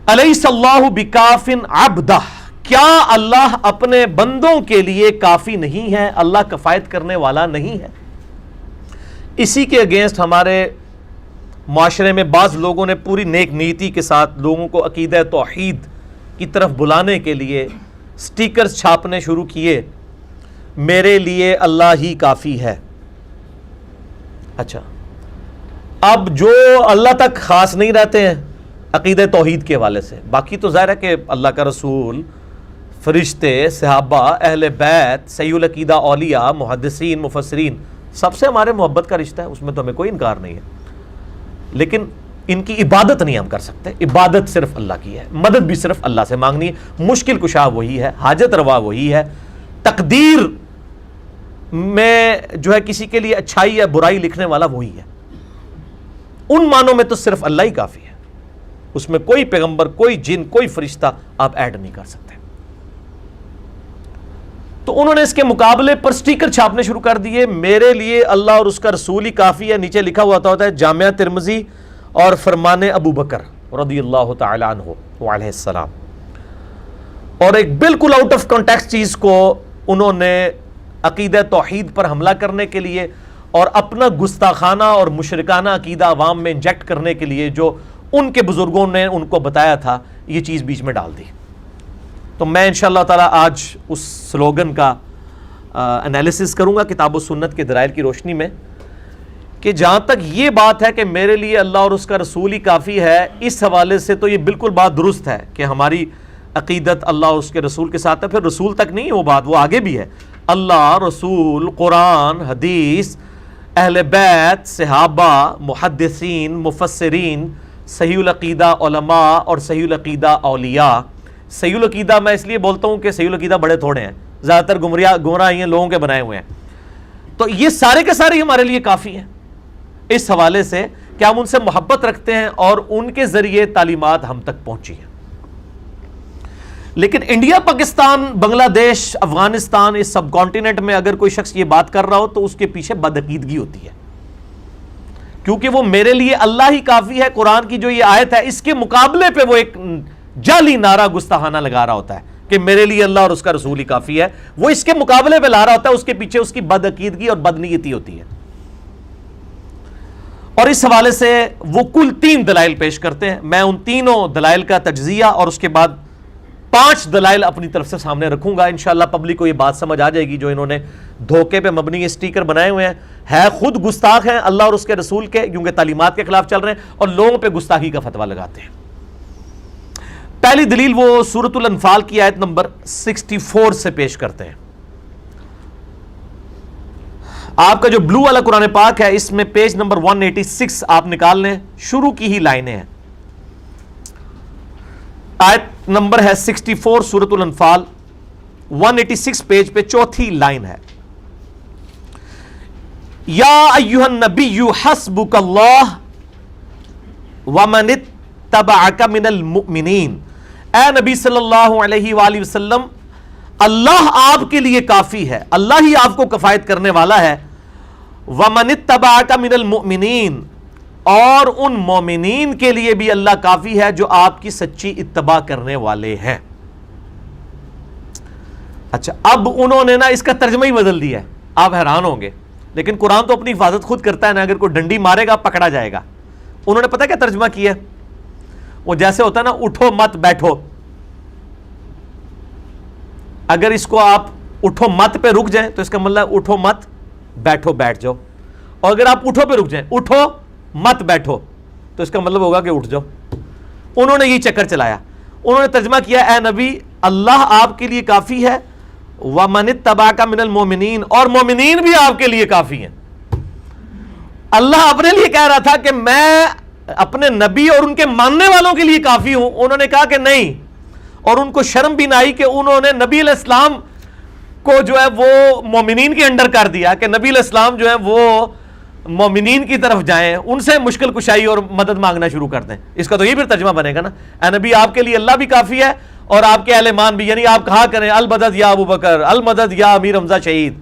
الیس اللہ بکاف عبدہ, کیا اللہ اپنے بندوں کے لیے کافی نہیں ہے, اللہ کفایت کرنے والا نہیں ہے. اسی کے اگینسٹ ہمارے معاشرے میں بعض لوگوں نے پوری نیک نیتی کے ساتھ لوگوں کو عقیدہ توحید کی طرف بلانے کے لیے سٹیکرز چھاپنے شروع کیے, میرے لیے اللہ ہی کافی ہے. اچھا, اب جو اللہ تک خاص نہیں رہتے ہیں عقیدہ توحید کے حوالے سے, باقی تو ظاہر ہے کہ اللہ کا رسول, فرشتے, صحابہ, اہل بیت, صحیح العقیدہ اولیاء, محدثین, مفسرین, سب سے ہمارے محبت کا رشتہ ہے, اس میں تو ہمیں کوئی انکار نہیں ہے. لیکن ان کی عبادت نہیں ہم کر سکتے. عبادت صرف اللہ کی ہے, مدد بھی صرف اللہ سے مانگنی ہے, مشکل کشا وہی ہے, حاجت روا وہی ہے, تقدیر میں جو ہے کسی کے لیے اچھائی یا برائی لکھنے والا وہی ہے. ان معنوں میں تو صرف اللہ ہی کافی ہے, اس میں کوئی پیغمبر, کوئی جن, کوئی فرشتہ آپ ایڈ نہیں کر سکتے. تو انہوں نے اس کے مقابلے پر سٹیکر چھاپنے شروع کر دیے, میرے لیے اللہ اور اس کا رسول ہی کافی ہے. نیچے لکھا ہوا ہوتا ہے جامعہ ترمذی اور فرمان ابو بکر رضی اللہ تعالی عنہ وعلیہ السلام. اور ایک بالکل آؤٹ آف کانٹیکسٹ چیز کو انہوں نے عقیدہ توحید پر حملہ کرنے کے لیے اور اپنا گستاخانہ اور مشرکانہ عقیدہ عوام میں انجیکٹ کرنے کے لیے جو ان کے بزرگوں نے ان کو بتایا تھا, یہ چیز بیچ میں ڈال دی. تو میں انشاءاللہ تعالی آج اس سلوگن کا انالیسس کروں گا کتاب و سنت کے دلائل کی روشنی میں, کہ جہاں تک یہ بات ہے کہ میرے لیے اللہ اور اس کا رسول ہی کافی ہے, اس حوالے سے تو یہ بالکل بات درست ہے کہ ہماری عقیدت اللہ اور اس کے رسول کے ساتھ ہے. پھر رسول تک نہیں وہ بات, وہ آگے بھی ہے. اللہ, رسول, قرآن, حدیث, اہل بیت, صحابہ, محدثین, مفسرین, صحیح العقیدہ علماء اور صحیح العقیدہ اولیاء. صحیح العقیدہ میں اس لیے بولتا ہوں کہ صحیح العقیدہ بڑے تھوڑے ہیں, زیادہ تر گمراہ ہیں لوگوں کے بنائے ہوئے ہیں. تو یہ سارے کے سارے ہمارے لیے کافی ہیں اس حوالے سے کہ ہم ان سے محبت رکھتے ہیں اور ان کے ذریعے تعلیمات ہم تک پہنچی ہیں. لیکن انڈیا, پاکستان, بنگلہ دیش, افغانستان, اس سب کانٹیننٹ میں اگر کوئی شخص یہ بات کر رہا ہو تو اس کے پیچھے بدعقیدگی ہوتی ہے, کیونکہ وہ میرے لیے اللہ ہی کافی ہے قرآن کی جو یہ آیت ہے اس کے مقابلے پہ وہ ایک جعلی نعرہ گستاخانہ لگا رہا ہوتا ہے کہ میرے لیے اللہ اور اس کا رسول ہی کافی ہے. وہ اس کے مقابلے پہ لا رہا ہوتا ہے, اس کے پیچھے اس کی بدعقیدگی اور بدنیتی ہوتی ہے. اور اس حوالے سے وہ کل 3 دلائل پیش کرتے ہیں. میں ان تینوں دلائل کا تجزیہ اور اس کے بعد 5 دلائل اپنی طرف سے سامنے رکھوں گا. انشاءاللہ پبلک کو یہ بات سمجھ آ جائے گی جو انہوں نے دھوکے پہ مبنی اسٹیکر بنائے ہوئے ہیں خود گستاخ ہیں اللہ اور اس کے رسول کے, کیونکہ تعلیمات کے خلاف چل رہے ہیں اور لوگوں پہ گستاخی کا فتویٰ لگاتے ہیں. پہلی دلیل وہ سورۃ الانفال کی آیت نمبر 64 سے پیش کرتے ہیں. آپ کا جو بلو والا قرآن پاک ہے اس میں پیج نمبر 186 آپ نکال لیں, شروع کی ہی لائنیں ہیں. آیت نمبر ہے 64 سورۃ الانفال, 186 پیج پہ چوتھی لائن ہے. یا ایھا النبی حسبک اللہ ومن اتبعک من المؤمنین، اے نبی صلی اللہ علیہ وآلہ وسلم، اللہ آپ کے لیے کافی ہے، اللہ ہی آپ کو کفایت کرنے والا ہے، ومن اتبعک من المؤمنین، اور ان مومنین کے لیے بھی اللہ کافی ہے جو آپ کی سچی اتباع کرنے والے ہیں۔ اچھا، اب انہوں نے نا اس کا ترجمہ ہی بدل دیا ہے، آپ حیران ہوں گے، لیکن قرآن تو اپنی حفاظت خود کرتا ہے نا، اگر کوئی ڈنڈی مارے گا پکڑا جائے گا۔ انہوں نے پتہ کیا ترجمہ کیا ہے؟ وہ جیسے ہوتا ہے نا اٹھو مت بیٹھو، اگر اس کو آپ اٹھو مت پہ رک جائیں تو اس کا مطلب اٹھو مت بیٹھو بیٹھ جاؤ، اور اگر آپ اٹھو پہ رک جائیں اٹھو مت بیٹھو تو اس کا مطلب ہوگا کہ اٹھ جاؤ۔ انہوں نے یہ چکر چلایا، انہوں نے ترجمہ کیا اے نبی اللہ آپ کے لیے کافی ہے، وَمَنِ اتَّبَعَكَ مِنَ الْمُؤْمِنِينَ، اور مومنین بھی آپ کے لیے کافی ہیں۔ اللہ اپنے لیے کہہ رہا تھا کہ میں اپنے نبی اور ان کے ماننے والوں کے لیے کافی ہوں، انہوں نے کہا کہ نہیں، اور ان کو شرم بھی نہ آئی کہ انہوں نے نبی علیہ السلام کو جو ہے وہ مومنین کے انڈر کر دیا، کہ نبی علیہ السلام جو ہے وہ مومنین کی طرف جائیں، ان سے مشکل کشائی اور مدد مانگنا شروع کر دیں۔ اس کا تو یہ پھر ترجمہ بنے گا نا، اے نبی آپ کے لیے اللہ بھی کافی ہے اور آپ کے اہل ایمان بھی، یعنی آپ کہا کریں المدد یا ابو بکر، المدد یا امیر حمزہ شہید،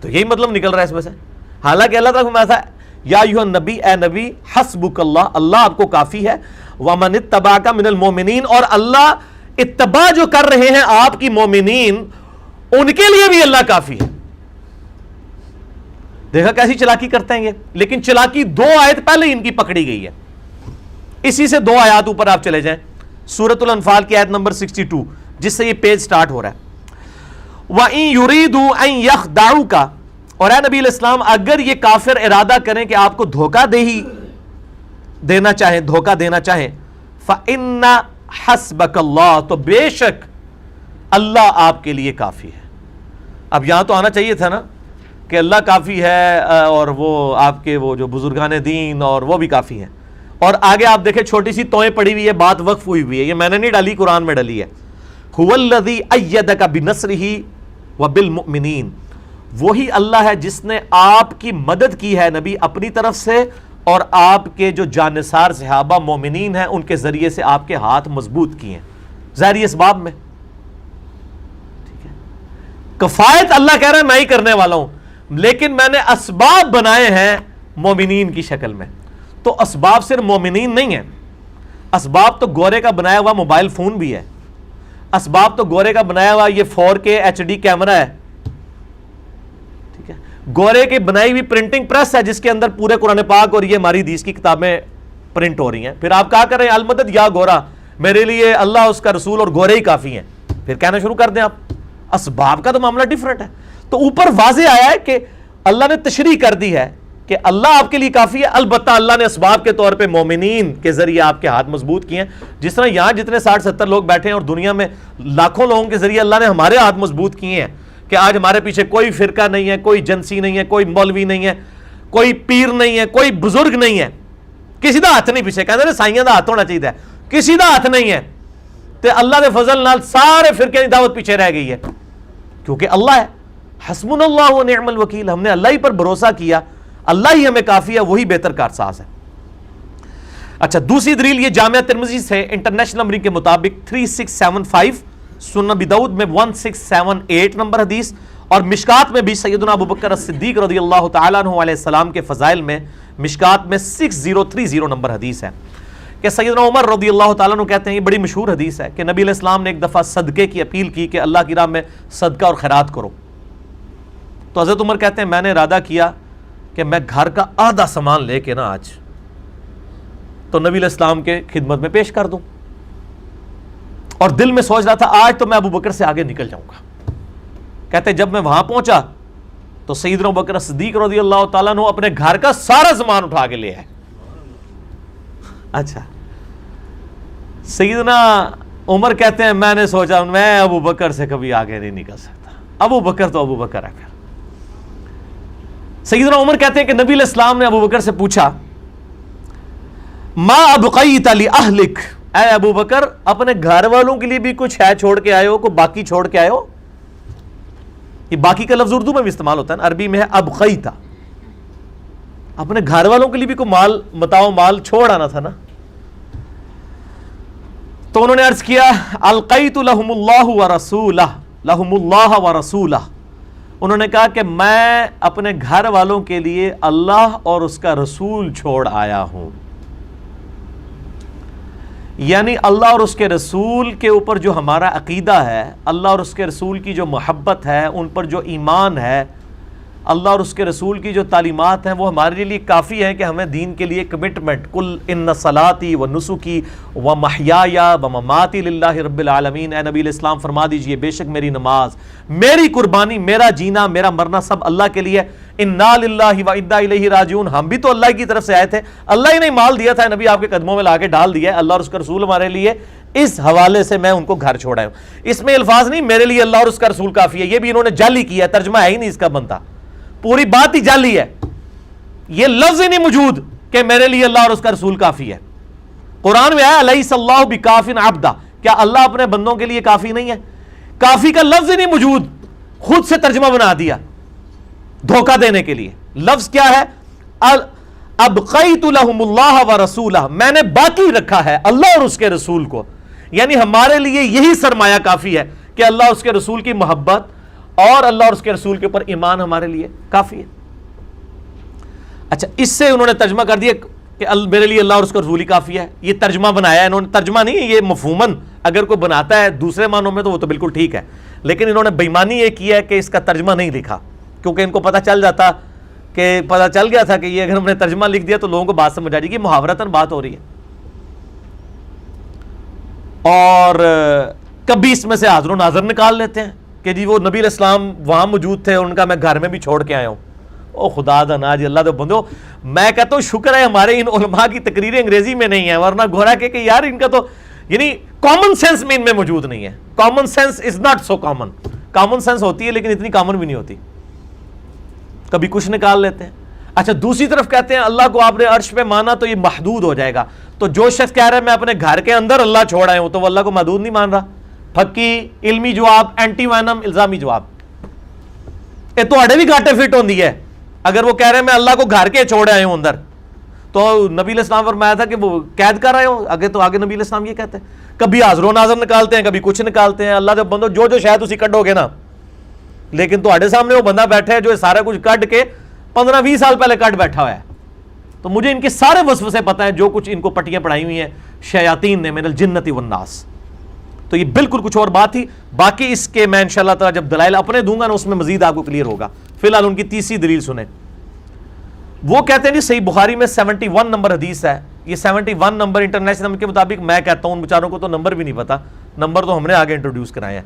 تو یہی مطلب نکل رہا ہے اس میں سے۔ حالانکہ اللہ تعالیٰ فرمایا تھا یا ایھا النبی، اے نبی حسبک اللہ، اللہ آپ کو کافی ہے، ومن اتبعک من المؤمنین، اور اللہ اتباع جو کر رہے ہیں آپ کی مومنین ان کے لیے بھی اللہ کافی ہے۔ دیکھا کیسی چلاکی کرتے ہیں یہ، لیکن چلاکی 2 آیت پہلے ان کی پکڑی گئی ہے، اسی سے 2 آیات اوپر آپ چلے جائیں، سورۃ الانفال کی آیت نمبر 62 جس سے یہ پیج سٹارٹ ہو رہا ہے۔ وَإِن يُرِيدُوا أَن يَخْدَعُوكَ، اور اے نبی علیہ السلام اگر یہ کافر ارادہ کریں کہ آپ کو دھوکہ دینا چاہیں فَإِنَّ حَسْبَكَ اللَّهُ، تو بے شک اللہ آپ کے لیے کافی ہے۔ اب یہاں تو آنا چاہیے تھا نا کہ اللہ کافی ہے اور وہ آپ کے وہ جو بزرگان دین اور وہ بھی کافی ہیں، اور آگے آپ دیکھیں چھوٹی سی توئیں پڑی ہوئی ہے، بات وقف ہوئی ہوئی ہے، یہ میں نے نہیں ڈالی، قرآن میں ڈلی ہے۔ هُوَ الَّذِي أَيَّدَكَ بِنَصْرِهِ وَبِالْمُؤْمِنِينَ، وہی اللہ ہے جس نے آپ کی مدد کی ہے نبی اپنی طرف سے، اور آپ کے جو جانثار صحابہ مومنین ہیں ان کے ذریعے سے آپ کے ہاتھ مضبوط کیے ہیں ظاہری اسباب میں۔ ٹھیک ہے، کفایت اللہ کہہ رہا ہے میں ہی کرنے والا ہوں، لیکن میں نے اسباب بنائے ہیں مومنین کی شکل میں۔ تو اسباب صرف مومنین نہیں ہیں، اسباب تو گورے کا بنایا ہوا موبائل فون بھی ہے، اسباب تو گورے کا بنایا ہوا یہ 4K HD کیمرہ ہے، ٹھیک ہے، گورے کی بنائی ہوئی پرنٹنگ پریس ہے جس کے اندر پورے قرآن پاک اور یہ ہماری حدیث کی کتابیں پرنٹ ہو رہی ہیں۔ پھر آپ کہا کریں المدد یا گورا، میرے لیے اللہ اس کا رسول اور گورے ہی کافی ہیں، پھر کہنا شروع کر دیں آپ۔ اسباب کا تو معاملہ ڈیفرنٹ ہے۔ تو اوپر واضح آیا ہے کہ اللہ نے تشریح کر دی ہے کہ اللہ آپ کے لیے کافی ہے، البتہ اللہ نے اسباب کے طور پہ مومنین کے ذریعے آپ کے ہاتھ مضبوط کیے ہیں، جس طرح یہاں جتنے 60-70 لوگ بیٹھے ہیں اور دنیا میں لاکھوں لوگوں کے ذریعے اللہ نے ہمارے ہاتھ مضبوط کیے ہیں کہ آج ہمارے پیچھے کوئی فرقہ نہیں ہے، کوئی جنسی نہیں ہے، کوئی مولوی نہیں ہے، کوئی پیر نہیں ہے، کوئی بزرگ نہیں ہے، کسی دا ہاتھ نہیں پیچھے، کہتے ہیں سائیاں دا ہاتھ ہونا چاہیے، کسی دا ہاتھ نہیں ہے، تو اللہ دے فضل نال سارے فرقے کی دعوت پیچھے رہ گئی ہے، کیونکہ اللہ ہے۔ حسبنا اللہ و نعم الوکیل، ہم نے اللہ ہی پر بھروسہ کیا، اللہ ہی ہمیں کافی ہے، وہی بہتر کارساز ہے۔ اچھا، دوسری دلیل یہ جامعہ ترمذی سے انٹرنیشنل نمبرنگ کے مطابق 3675، سنن ابی داؤد میں 1678 نمبر حدیث، اور مشکات میں بھی سیدنا ابو بکر الصدیق رضی اللہ تعالیٰ عنہ علیہ السلام کے فضائل میں مشکات میں 6030 نمبر حدیث ہے کہ سیدنا عمر رضی اللہ تعالیٰ عنہ کہتے ہیں، یہ بڑی مشہور حدیث ہے کہ نبی علیہ السلام نے ایک دفعہ صدقے کی اپیل کی کہ اللہ کی راہ میں صدقہ اور خیرات کرو، تو حضرت عمر کہتے ہیں میں نے ارادہ کیا کہ میں گھر کا آدھا سامان لے کے نا آج تو نبی علیہ السلام کے خدمت میں پیش کر دوں، اور دل میں سوچ رہا تھا آج تو میں ابو بکر سے آگے نکل جاؤں گا۔ کہتے ہیں جب میں وہاں پہنچا تو سیدنا ابو بکر صدیق رضی اللہ تعالیٰ عنہ اپنے گھر کا سارا سامان اٹھا کے لے آئے۔ اچھا، سیدنا عمر کہتے ہیں میں نے سوچا میں ابو بکر سے کبھی آگے نہیں نکل سکتا، ابو بکر تو ابو بکر ہے۔ پھر سیدنا عمر کہتے ہیں کہ نبی علیہ السلام نے ابو بکر سے پوچھا ما ابقیت لأہلک، اے ابو بکر اپنے گھر والوں کے لیے بھی کچھ ہے چھوڑ کے آئے ہو، کوئی باقی چھوڑ کے آئے ہو؟ یہ باقی کا لفظ اردو میں بھی استعمال ہوتا ہے نا، عربی میں ہے ابقیتا، اپنے گھر والوں کے لیے بھی کوئی مال متاع مال چھوڑ آنا تھا نا. تو انہوں نے عرض کیا القیت لہم اللہ ورسولہ، لہم اللہ ورسولہ، انہوں نے کہا کہ میں اپنے گھر والوں کے لیے اللہ اور اس کا رسول چھوڑ آیا ہوں. یعنی اللہ اور اس کے رسول کے اوپر جو ہمارا عقیدہ ہے، اللہ اور اس کے رسول کی جو محبت ہے، ان پر جو ایمان ہے، اللہ اور اس کے رسول کی جو تعلیمات ہیں، وہ ہمارے لیے کافی ہے کہ ہمیں دین کے لیے کمٹمنٹ. کل ان صلاتی و نسکی و محیای و مماتی للہ رب العالمین، اے نبی علیہ السلام فرما دیجئے بے شک میری نماز، میری قربانی، میرا جینا، میرا مرنا سب اللہ کے لیے. انا للہ و انا الیہ راجعون، ہم بھی تو اللہ کی طرف سے آئے تھے، اللہ ہی نے مال دیا تھا، نبی آپ کے قدموں میں لا کے ڈال دیا ہے، اللہ اور اس کا رسول ہمارے لیے. اس حوالے سے میں ان کو گھر چھوڑا ہوں. اس میں الفاظ نہیں میرے لیے اللہ اور اس کا رسول کافی ہے، یہ بھی انہوں نے جعلی کیا ہے، ترجمہ ہے ہی نہیں اس کا بنتا، پوری بات ہی جعلی ہے. یہ لفظ ہی نہیں موجود کہ میرے لیے اللہ اور اس کا رسول کافی ہے. قرآن میں آیا الیس اللہ بکاف عبدہ، کیا اللہ اپنے بندوں کے لیے کافی نہیں ہے؟ کافی کا لفظ ہی نہیں موجود، خود سے ترجمہ بنا دیا دھوکہ دینے کے لیے. لفظ کیا ہے؟ ابقیت لہم اللہ ورسولہ، میں نے باقی رکھا ہے اللہ اور اس کے رسول کو. یعنی ہمارے لیے یہی سرمایہ کافی ہے کہ اللہ اور اس کے رسول کی محبت اور اللہ اور اس کے رسول کے اوپر ایمان ہمارے لیے کافی ہے. اچھا، اس سے انہوں نے ترجمہ کر دیا کہ میرے لیے اللہ اور اس کا رسول ہی کافی ہے. یہ ترجمہ بنایا ہے انہوں نے، ترجمہ نہیں ہے یہ، مفہوماً اگر کوئی بناتا ہے دوسرے معنوں میں تو وہ تو بالکل ٹھیک ہے، لیکن انہوں نے بےایمانی یہ کی ہے کہ اس کا ترجمہ نہیں لکھا، کیونکہ ان کو پتہ چل گیا تھا کہ یہ اگر ہم نے ترجمہ لکھ دیا تو لوگوں کو بات سمجھ آ جائے گی، محاورتاً بات ہو رہی ہے. اور کبھی اس میں سے حاضر و ناظر نکال لیتے ہیں کہ جی وہ نبی علیہ السلام وہاں موجود تھے، ان کا میں گھر میں بھی چھوڑ کے آیا ہوں. او خدا دا جی، اللہ دے بندو، میں کہتا ہوں شکر ہے ہمارے ان علماء کی تقریریں انگریزی میں نہیں ہیں، ورنہ گھوڑا کہ یار ان کا تو یعنی کامن سینس میں ان میں موجود نہیں ہے. Common sense is not so common. Common sense ہوتی ہے لیکن اتنی کامن بھی نہیں ہوتی. کبھی کچھ نکال لیتے ہیں. اچھا، دوسری طرف کہتے ہیں اللہ کو آپ نے عرش پہ مانا تو یہ محدود ہو جائے گا. تو جو شخص کہہ رہا ہے میں اپنے گھر کے اندر اللہ چھوڑ آیا ہوں تو وہ اللہ کو محدود نہیں مان رہا. پھکی علمی جواب، اینٹی وینم الزامی جواب. یہ تو بھی گاٹے فٹ ہوندی ہے. اگر وہ کہہ رہے ہیں میں اللہ کو گھر کے چھوڑ آئے ہوں اندر، تو نبی علیہ السلام فرمایا تھا کہ وہ قید کر رہے ہو آگے، تو آگے نبی علیہ السلام یہ کہتے ہیں. کبھی حاضر و ناظر نکالتے ہیں، کبھی کچھ نکالتے ہیں. اللہ دے بندو جو شاید اسی کڈو گے نا، لیکن تہاڈے سامنے وہ بندہ بیٹھا ہے جو سارا کچھ کڈ کے 15-20 سال پہلے کڈ بیٹھا ہوا ہے. تو مجھے ان کے سارے وسوسے پتہ ہیں، جو کچھ ان کو پٹیاں پڑھائی ہوئی ہیں شیاطین نے من الجنت والناس. تو یہ بالکل کچھ اور بات تھی. باقی اس کے میں انشاءاللہ تعالی جب دلائل اپنے دوں گا نا اس میں مزید آپ کو کلیئر ہوگا. فی الحال ان کی تیسری دلیل سنیں. وہ کہتے ہیں جی صحیح بخاری میں 71 نمبر حدیث ہے. یہ 71 نمبر انٹرنیشنل نمبر کے مطابق، میں کہتا ہوں ان بیچاروں کو تو نمبر بھی نہیں پتا، نمبر تو ہم نے آگے انٹروڈیوس کرائے ہیں.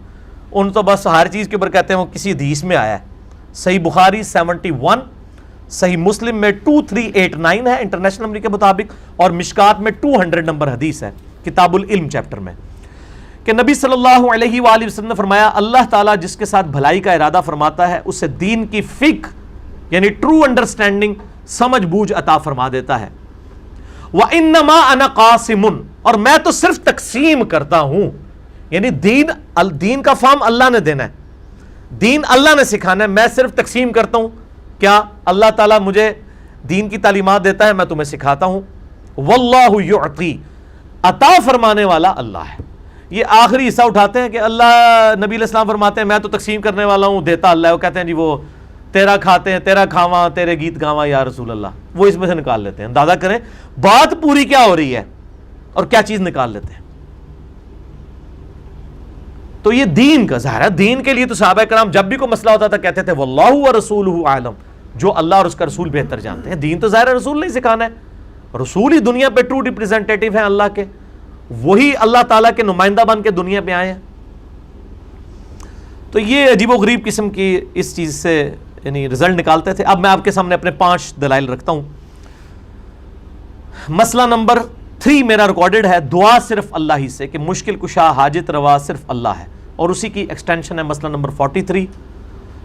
ان تو بس ہر چیز کے اوپر کہتے ہیں وہ کسی حدیث میں آیا ہے. صحیح بخاری 71، صحیح مسلم میں 2389 ہے انٹرنیشنل نمبر کے مطابق، اور مشکات میں 200 نمبر حدیث ہے کتاب العلم چیپٹر میں، کہ نبی صلی اللہ علیہ وآلہ وسلم نے فرمایا اللہ تعالیٰ جس کے ساتھ بھلائی کا ارادہ فرماتا ہے اسے دین کی فقہ یعنی ٹرو انڈرسٹینڈنگ، سمجھ بوجھ عطا فرما دیتا ہے. وَإِنَّمَا أَنَا قَاسِمٌ، اور میں تو صرف تقسیم کرتا ہوں. یعنی دین کا فہم اللہ نے دینا ہے، دین اللہ نے سکھانا ہے، میں صرف تقسیم کرتا ہوں. کیا اللہ تعالیٰ مجھے دین کی تعلیمات دیتا ہے، میں تمہیں سکھاتا ہوں. وَاللَّهُ يُعْطِي، عطا فرمانے والا اللہ ہے. یہ آخری حصہ اٹھاتے ہیں کہ اللہ، نبی علیہ السلام فرماتے ہیں میں تو تقسیم کرنے والا ہوں، دیتا اللہ ہے. وہ کہتے ہیں جی وہ تیرا کھاتے ہیں، تیرا کھاواں، تیرے گیت گاواں یا رسول اللہ. وہ اس میں سے نکال لیتے ہیں. اندازہ کریں بات پوری کیا ہو رہی ہے اور کیا چیز نکال لیتے ہیں. تو یہ دین کا ظاہر ہے. دین کے لیے تو صحابہ کرام جب بھی کوئی مسئلہ ہوتا تھا کہتے تھے واللہ ورسولہ اعلم، جو اللہ اور اس کا رسول بہتر جانتے ہیں. دین تو ظاہر ہے رسول نے سکھانا ہے. رسول ہی دنیا پہ ٹرو ریپریزنٹیٹیو ہیں اللہ کے، وہی اللہ تعالیٰ کے نمائندہ بن کے دنیا پہ آئے ہیں. تو یہ عجیب و غریب قسم کی اس چیز سے یعنی رزلٹ نکالتے تھے. اب میں آپ کے سامنے اپنے 5 دلائل رکھتا ہوں. مسئلہ نمبر 3 میرا ریکارڈڈ ہے، دعا صرف اللہ ہی سے، کہ مشکل کشا حاجت روا صرف اللہ ہے، اور اسی کی ایکسٹینشن ہے مسئلہ نمبر 43.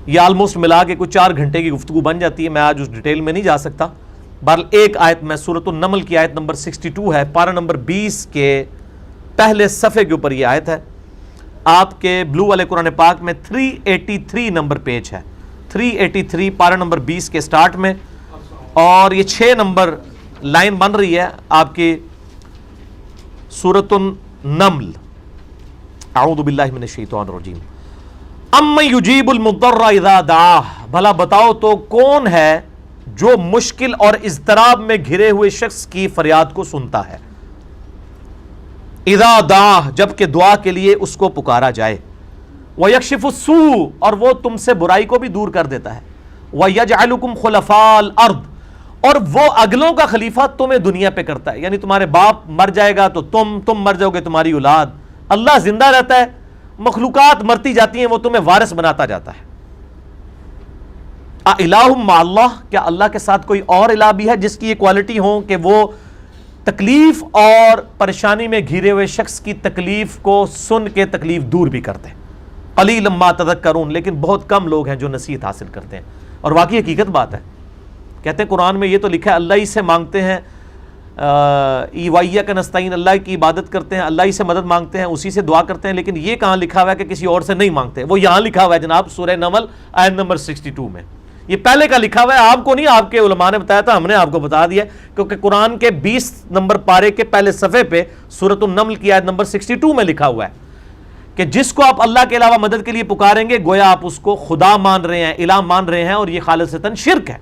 یہ آلموسٹ ملا کے کچھ 4 گھنٹے کی گفتگو بن جاتی ہے. میں آج اس ڈیٹیل میں نہیں جا سکتا. بہرحال ایک آیت میں سورۃ النمل کی آیت نمبر 62 ہے، پارہ نمبر 20 کے پہلے صفحے کے اوپر یہ آیت ہے. آپ کے بلو والے قرآن پاک میں 383 نمبر پیج ہے. 383 پارہ نمبر 20 کے سٹارٹ میں اور یہ 6 نمبر لائن بن رہی ہے آپ کی سورۃ النمل. اعوذ باللہ من الشیطان الرجیم. امن یجیب المضطر اذا دعاہ، بھلا بتاؤ تو کون ہے جو مشکل اور اضطراب میں گھرے ہوئے شخص کی فریاد کو سنتا ہے. اذا دعاہ، جب کہ دعا کے لیے اس کو پکارا جائے. وَيَكْشِفُ السُّوءَ، اور وہ تم سے برائی کو بھی دور کر دیتا ہے. وَيَجْعَلُكُمْ خُلَفَاءَ الْأَرْضِ، اور وہ اگلوں کا خلیفہ تمہیں دنیا پہ کرتا ہے. یعنی تمہارے باپ مر جائے گا تو تم مر جاؤ گے، تمہاری اولاد. اللہ زندہ رہتا ہے، مخلوقات مرتی جاتی ہیں، وہ تمہیں وارث بناتا جاتا ہے. اِلَٰهٌ مَّعَ اللَّهِ، کیا اللہ کے ساتھ کوئی اور الہ بھی ہے جس کی یہ کوالٹی ہو کہ وہ تکلیف اور پریشانی میں گھرے ہوئے شخص کی تکلیف کو سن کے تکلیف دور بھی کرتے ہیں. قلیلا ما تذکرون، لیکن بہت کم لوگ ہیں جو نصیحت حاصل کرتے ہیں. اور واقعی حقیقت بات ہے، کہتے ہیں قرآن میں یہ تو لکھا ہے اللہ ہی سے مانگتے ہیں، وَإِيَّاكَ نَسْتَعِينُ، اللہ کی عبادت کرتے ہیں، اللہ ہی سے مدد مانگتے ہیں، اسی سے دعا کرتے ہیں. لیکن یہ کہاں لکھا ہوا ہے کہ کسی اور سے نہیں مانگتے؟ وہ یہاں لکھا ہوا ہے جناب سورہ نمل آیت نمبر 62 میں. یہ پہلے کا لکھا ہوا ہے، آپ کو نہیں، آپ کے علماء نے بتایا تھا، ہم نے آپ کو بتا دیا، کیونکہ قرآن کے 20 نمبر پارے کے پہلے صفحے پہ سورۃ النمل کی آیت نمبر 62 میں لکھا ہوا ہے کہ جس کو آپ اللہ کے علاوہ مدد کے لیے پکاریں گے گویا آپ اس کو خدا مان رہے ہیں، الہ مان رہے ہیں، اور یہ خالصتاً شرک ہے.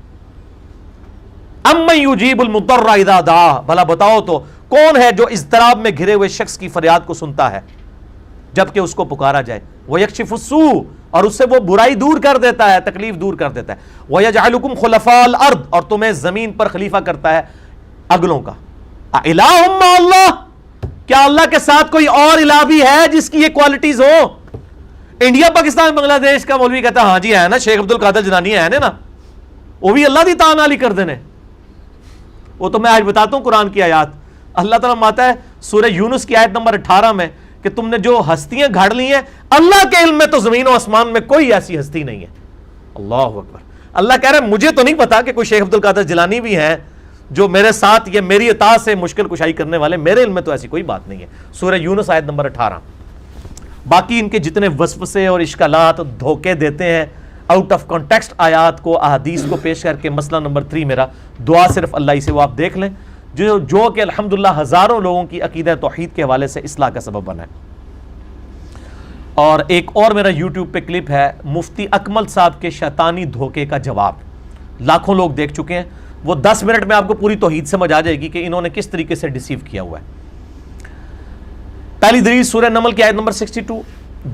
امن یجیب المضطر اذا دعاہ، بھلا بتاؤ تو کون ہے جو اضطراب میں گھرے ہوئے شخص کی فریاد کو سنتا ہے جبکہ اس کو پکارا جائے. وَيَكْشِفُ السُّوءَ، اور اس سے وہ برائی دور کر دیتا ہے، تکلیف دور کر دیتا ہے. وَيَجْعَلُكُمْ خُلَفَاءَ الْأَرْضِ، اور تمہیں زمین پر خلیفہ کرتا ہے اگلوں کا. اِلَٰهٌ مَّعَ اللَّهِ، کیا اللہ کے ساتھ کوئی اور الہ بھی ہے جس کی یہ کوالٹیز ہو؟ انڈیا پاکستان بنگلہ دیش کا مولوی کہتا ہے ہاں جی ہے نا، شیخ عبد القادر جیلانی ہے نا، وہ بھی اللہ دی تعالی کر دینے. وہ تو میں آج بتاتا ہوں قرآن کی آیات. اللہ تعالیٰ ماتا ہے سورہ یونس کی آیت نمبر 18 میں کہ تم نے جو ہستیاں گھاڑ لی ہیں اللہ کے علم میں تو زمین و آسمان میں کوئی ایسی ہستی نہیں ہے. اللہ اکبر. اللہ کہہ رہا ہے مجھے تو نہیں پتا کہ کوئی شیخ عبد القادر جیلانی بھی ہیں جو میرے ساتھ یہ میری اطاعت سے مشکل کشائی کرنے والے، میرے علم میں تو ایسی کوئی بات نہیں ہے. سورہ یونس آیت نمبر 18. باقی ان کے جتنے وسوسے اور اشکالات دھوکے دیتے ہیں آؤٹ آف کانٹیکسٹ آیات کو، احادیث کو پیش کر کے، مسئلہ نمبر 3 میرا دعا صرف اللہ ہی سے، وہ آپ دیکھ لیں جو کہ الحمدللہ ہزاروں لوگوں کی عقیدہ توحید کے حوالے سے اصلاح کا سبب بنا ہے. اور ایک اور میرا یوٹیوب پہ کلپ ہے مفتی اکمل صاحب کے شیطانی دھوکے کا جواب، لاکھوں لوگ دیکھ چکے ہیں. وہ 10 منٹ میں آپ کو پوری توحید سمجھ آ جائے گی کہ انہوں نے کس طریقے سے ڈیسیو کیا ہوا ہے. پہلی دلیل سورہ نمل کی آیت نمبر 62،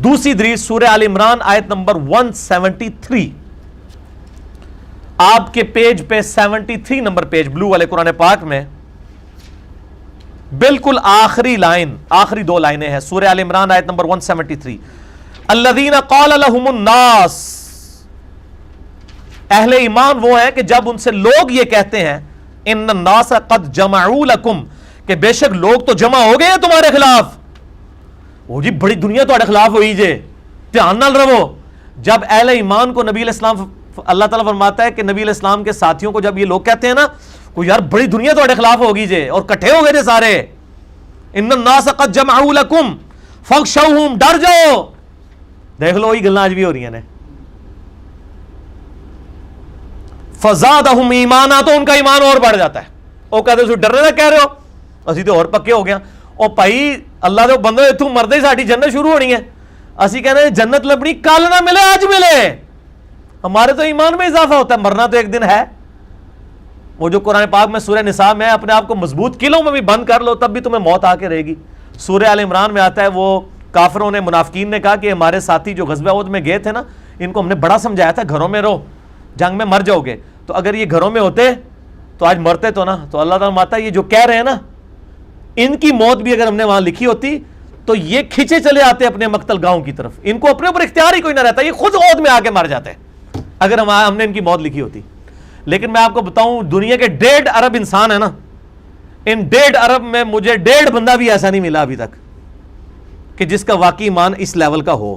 دوسری دلیل سورہ آل عمران آیت نمبر 173. آپ کے پیج پہ 73 نمبر پیج بلو والے قرآن پاک میں بالکل آخری لائن، آخری 2 لائنیں ہیں سورہ آل عمران آیت نمبر 173. الذین قال لهم الناس، اہل ایمان وہ ہیں کہ جب ان سے لوگ یہ کہتے ہیں ان الناس قد جمعوا لکم، کہ بے شک لوگ تو جمع ہو گئے ہیں تمہارے خلاف. وہ جی بڑی دنیا تمہارے خلاف ہوئی جے، دھیان نال رہو. جب اہل ایمان کو نبی علیہ السلام، اللہ تعالیٰ فرماتا ہے کہ نبی علیہ السلام کے ساتھیوں کو جب یہ لوگ کہتے ہیں نا کو یار بڑی دنیا تمہارے خلاف ہوگی جے اور کٹھے ہو گئے جے سارے، ان الناس قد جمعوا لکم فاخشوہم، ڈر جاؤ. دیکھ لو وہی گلاں آج بھی ہو رہی ہیں. فزادہم ایمانا، تو ان کا ایمان اور بڑھ جاتا ہے. وہ کہتے ہیں ڈرنے کا کہہ رہے ہو، اسی تو اور پکے ہو گیا. اور بھائی اللہ دے بندے اتوں مردے ساڈی جنت شروع ہونی ہے، اسی کہنے ہیں جنت لبنی کل نہ ملے آج ملے. ہمارے تو ایمان میں اضافہ ہوتا ہے، مرنا تو ایک دن ہے. وہ جو قرآن پاک میں سورہ نساء میں اپنے آپ کو مضبوط قلعوں میں بھی بند کر لو تب بھی تمہیں موت آ کے رہے گی. سورہ آل عمران میں آتا ہے وہ کافروں نے، منافقین نے کہا کہ ہمارے ساتھی جو غزوہ احد میں گئے تھے نا، ان کو ہم نے بڑا سمجھایا تھا گھروں میں رہو، جنگ میں مر جاؤ گے. تو اگر یہ گھروں میں ہوتے تو آج مرتے تو نا. تو اللہ تعالیٰ ماتا یہ جو کہہ رہے ہیں نا، ان کی موت بھی اگر ہم نے وہاں لکھی ہوتی تو یہ کھچے چلے آتے اپنے مقتل گاؤں کی طرف. ان کو اپنے اوپر اختیار ہی کوئی نہ رہتا، یہ خود عہد میں آ کے مر جاتے اگر ہم نے ان کی موت لکھی ہوتی. لیکن میں آپ کو بتاؤں دنیا کے 1.5 ارب انسان ہے نا، ان 1.5 ارب میں مجھے 1.5 بندہ بھی ایسا نہیں ملا ابھی تک کہ جس کا واقعی ایمان اس لیول کا ہو.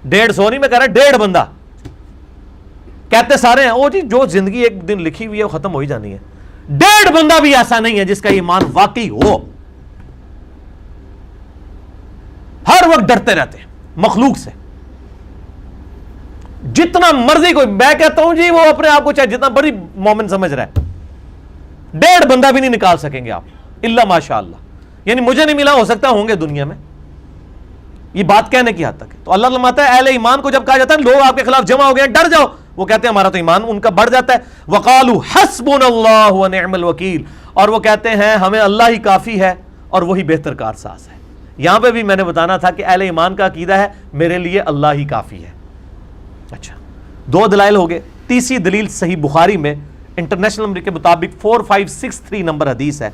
150 نہیں میں کہہ رہا 1.5 بندہ. کہتے سارے ہیں وہ جی جو زندگی ایک دن لکھی ہوئی ہے وہ ختم ہو ہی جانی ہے. 1.5 بندہ بھی ایسا نہیں ہے جس کا ایمان واقعی ہو. ہر وقت ڈرتے رہتے ہیں مخلوق سے، جتنا مرضی کوئی. میں کہتا ہوں جی وہ اپنے آپ کو چاہے جتنا بڑی مومن سمجھ رہا ہے، 1.5 بندہ بھی نہیں نکال سکیں گے آپ، الا ماشاء اللہ، یعنی مجھے نہیں ملا، ہو سکتا ہوں گے دنیا میں، یہ بات کہنے کی حد تک ہے۔ تو اللہ فرماتا ہے اہل ایمان کو جب کہا جاتا ہے لوگ آپ کے خلاف جمع ہو گئے ڈر جاؤ، وہ کہتے ہیں ہمارا تو ایمان ان کا بڑھ جاتا ہے، وقالوا حسبنا اللہ ونعم الوکیل، اور وہ کہتے ہیں ہمیں اللہ ہی کافی ہے اور وہی بہتر کارساز ہے۔ یہاں پہ بھی میں نے بتانا تھا کہ اہل ایمان کا عقیدہ ہے میرے لیے اللہ ہی کافی ہے۔ اچھا، 2 دلائل ہو گئے۔ تیسری دلیل صحیح بخاری میں انٹرنیشنل نمبر کے مطابق 4563 نمبر حدیث ہے،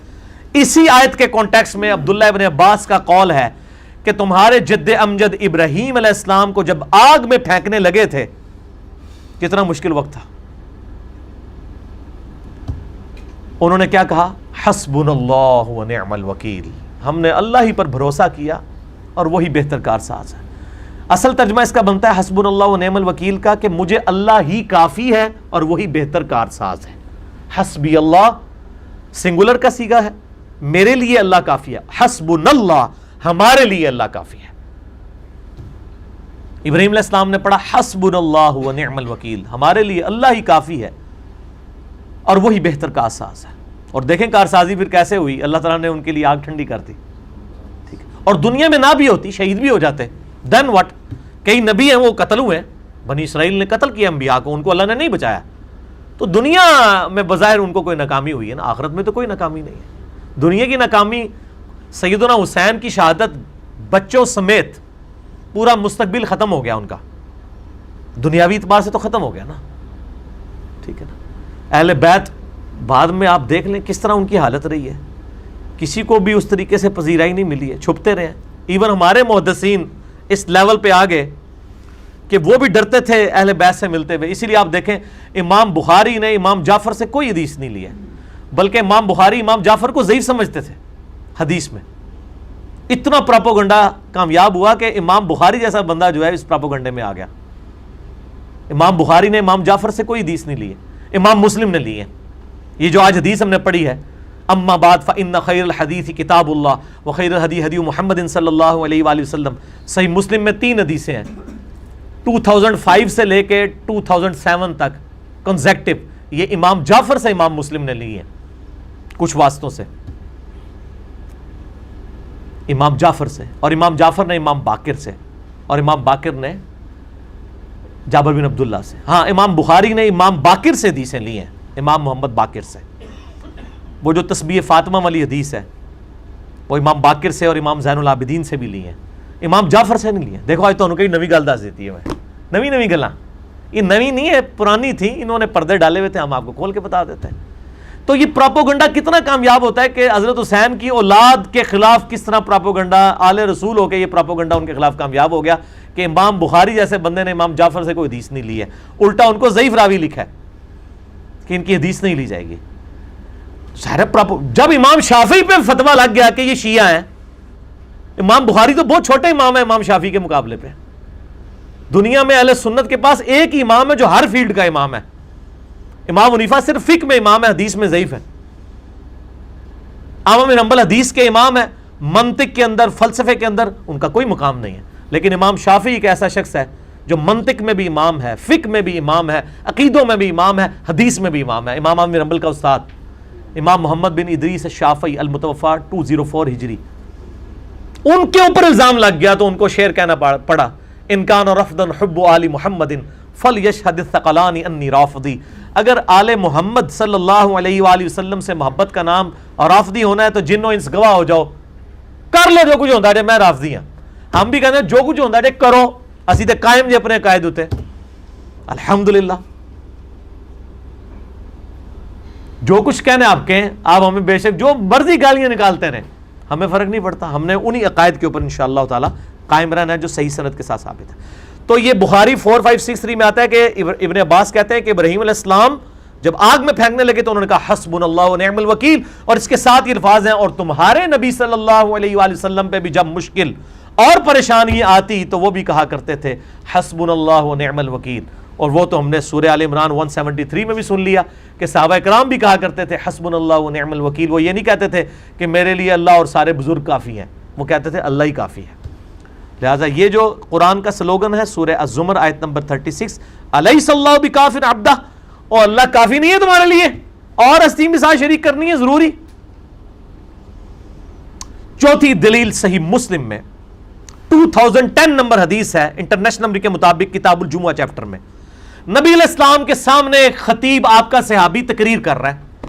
اسی آیت کے کانٹیکسٹ میں عبداللہ ابن عباس کا قول ہے کہ تمہارے جد امجد ابراہیم علیہ السلام کو جب آگ میں پھینکنے لگے تھے، کتنا مشکل وقت تھا، انہوں نے کیا کہا؟ حسبنا اللہ ونعم الوکیل، ہم نے اللہ ہی پر بھروسہ کیا اور وہی بہتر کارساز ہے۔ اصل ترجمہ اس کا بنتا ہے حسبنا اللہ ونعم الوکیل کا کہ مجھے اللہ ہی کافی ہے اور وہی بہتر کارساز ہے۔ حسبی اللہ سنگولر کا صیغہ ہے، میرے لیے اللہ کافی ہے، حسبنا اللہ ہمارے لیے اللہ کافی ہے۔ ابراہیم علیہ السلام نے پڑھا حسبنا اللہ ونعم الوکیل، ہمارے لیے اللہ ہی کافی ہے اور وہی بہتر کارساز ہے۔ اور دیکھیں کارسازی پھر کیسے ہوئی، اللہ تعالیٰ نے ان کے لیے آگ ٹھنڈی کر دی، ٹھیک ہے، اور دنیا میں نہ بھی ہوتی، شہید بھی ہو جاتے، دین وٹ، کئی نبی ہیں وہ قتل ہوئے ہیں، بنی اسرائیل نے قتل کیا انبیاء کو، ان کو اللہ نے نہیں بچایا، تو دنیا میں بظاہر ان کو کوئی ناکامی ہوئی ہے نا، آخرت میں تو کوئی ناکامی نہیں ہے۔ دنیا کی ناکامی سیدنا حسین کی شہادت بچوں سمیت پورا مستقبل ختم ہو گیا ان کا، دنیاوی اعتبار سے تو ختم ہو گیا نا، ٹھیک ہے نا۔ اہل بیت بعد میں آپ دیکھ لیں کس طرح ان کی حالت رہی ہے، کسی کو بھی اس طریقے سے پذیرائی نہیں ملی ہے، چھپتے رہے ہیں۔ ایون ہمارے محدثین اس لیول پہ آ گئے کہ وہ بھی ڈرتے تھے اہل بیت سے ملتے ہوئے، اسی لیے آپ دیکھیں امام بخاری نے امام جعفر سے کوئی حدیث نہیں لی ہے، بلکہ امام بخاری امام جعفر کو ضعیف سمجھتے تھے حدیث میں۔ اتنا پراپوگنڈا کامیاب ہوا کہ امام بخاری جیسا بندہ جو ہے اس پراپوگنڈے میں آ گیا۔ امام بخاری نے امام جعفر سے کوئی حدیث نہیں لی ہے، امام مسلم نے لی ہے۔ یہ جو آج حدیث ہم نے پڑھی ہے، اما بعد فإن خیر الحدیث کتاب اللہ وخیر الہدی ہدی محمد صلی اللہ علیہ وآلہ وسلم، صحیح مسلم میں 3 حدیثیں ہیں، 2005 سے لے کے 2007 تک کنزیکٹو، یہ امام جعفر سے امام مسلم نے لی ہیں، کچھ واسطوں سے، امام جعفر سے، اور امام جعفر نے امام باقر سے، اور امام باقر نے جابر بن عبداللہ سے۔ ہاں امام بخاری نے امام باقر سے حدیثیں لی ہیں، امام محمد باقر سے۔ وہ جو تسبیح فاطمہ والی حدیث ہے وہ امام باقر سے اور امام زین العابدین سے بھی لی ہیں، امام جعفر سے نہیں لی ہیں۔ دیکھو آج تو انہوں کئی نوی گل دس دیتی ہے، میں نوی گلاں، یہ نوی نہیں ہے، پرانی تھی، انہوں نے پردے ڈالے ہوئے تھے، ہم آپ کو کھول کے بتا دیتے ہیں۔ تو یہ پراپوگنڈا کتنا کامیاب ہوتا ہے کہ حضرت حسین کی اولاد کے خلاف کس طرح پراپوگنڈا، آل رسول ہو کے یہ پراپوگنڈا ان کے خلاف کامیاب ہو گیا کہ امام بخاری جیسے بندے نے امام جعفر سے کوئی حدیث نہیں لی ہے، الٹا ان کو ضعیف راوی لکھا ہے کہ ان کی حدیث نہیں لی جائے گی۔ جب امام شافعی پہ فتویٰ لگ گیا کہ یہ شیعہ ہیں، امام بخاری تو بہت چھوٹے امام ہے امام شافعی کے مقابلے پہ، دنیا میں اہل سنت کے پاس ایک ہی امام ہے جو ہر فیلڈ کا امام ہے، امام حنیفہ صرف فقہ میں امام ہے، حدیث میں ضعیف ہے۔ احمد بن حنبل حدیث کے امام ہے، منطق کے اندر، فلسفے کے اندر ان کا کوئی مقام نہیں ہے، لیکن امام شافعی ایک ایسا شخص ہے جو منطق میں بھی امام ہے، فقہ میں بھی امام ہے، عقیدوں میں بھی امام ہے، حدیث میں بھی امام ہے۔ امام احمد بن حنبل کا استاد امام محمد بن ادریس الشافعی المتوفی 204 ہجری، ان کے اوپر الزام لگ گیا تو ان کو شعر کہنا پڑا، ان کان رفضا حب آل محمد فلیشہد الثقلان انی رافضی، اگر آل محمد صلی اللہ علیہ وآلہ وسلم سے محبت کا نام اور رافضی ہونا ہے تو جنو انس گواہ ہو جاؤ، کر لو جو کچھ ہوتا ہے، میں رافضی ہوں۔ ہم بھی کہتے ہیں جو کچھ ہوتا ہے کرو، اسی تے قائم جی اپنے قائد ہوتے، الحمدللہ جو کچھ کہنے آپ کہیں، آپ ہمیں بے شک جو مرضی گالیاں نکالتے رہیں، ہمیں فرق نہیں پڑتا، ہم نے انہی عقائد کے اوپر انشاءاللہ تعالی قائم رہنا ہے جو صحیح سند کے ساتھ ثابت ہے۔ تو یہ بخاری 4563 میں آتا ہے کہ ابن عباس کہتے ہیں کہ ابراہیم علیہ السلام جب آگ میں پھینکنے لگے تو انہوں نے کہا حسبنا اللہ ونعم الوکیل، اور اس کے ساتھ یہ الفاظ ہیں اور تمہارے نبی صلی اللہ علیہ وآلہ وسلم پہ بھی جب مشکل اور پریشانی آتی تو وہ بھی کہا کرتے تھے حسبنا اللہ ونعم الوکیل، اور وہ تو ہم نے سورہ آل عمران 173 میں بھی سن لیا کہ صحابہ کرام بھی کہا کرتے تھے حسبنا اللہ ونعم الوکیل۔ وہ یہ نہیں کہتے تھے کہ میرے لیے اللہ اور سارے بزرگ کافی ہیں، وہ کہتے تھے اللہ ہی کافی ہے۔ لہٰذا یہ جو قرآن کا سلوگن ہے سورہ الزمر آیت نمبر 36، الیس اللہ بکاف عبدہ، اور اللہ کافی نہیں ہے تمہارے لیے، اور ہستی بھی ساتھ شریک کرنی ہے ضروری. چوتھی دلیل صحیح مسلم میں 2010 نمبر حدیث ہے انٹرنیشنل نمبر کے مطابق کتاب الجمعہ چیپٹر میں. نبی علیہ السلام کے سامنے ایک خطیب آپ کا صحابی تقریر کر رہا ہے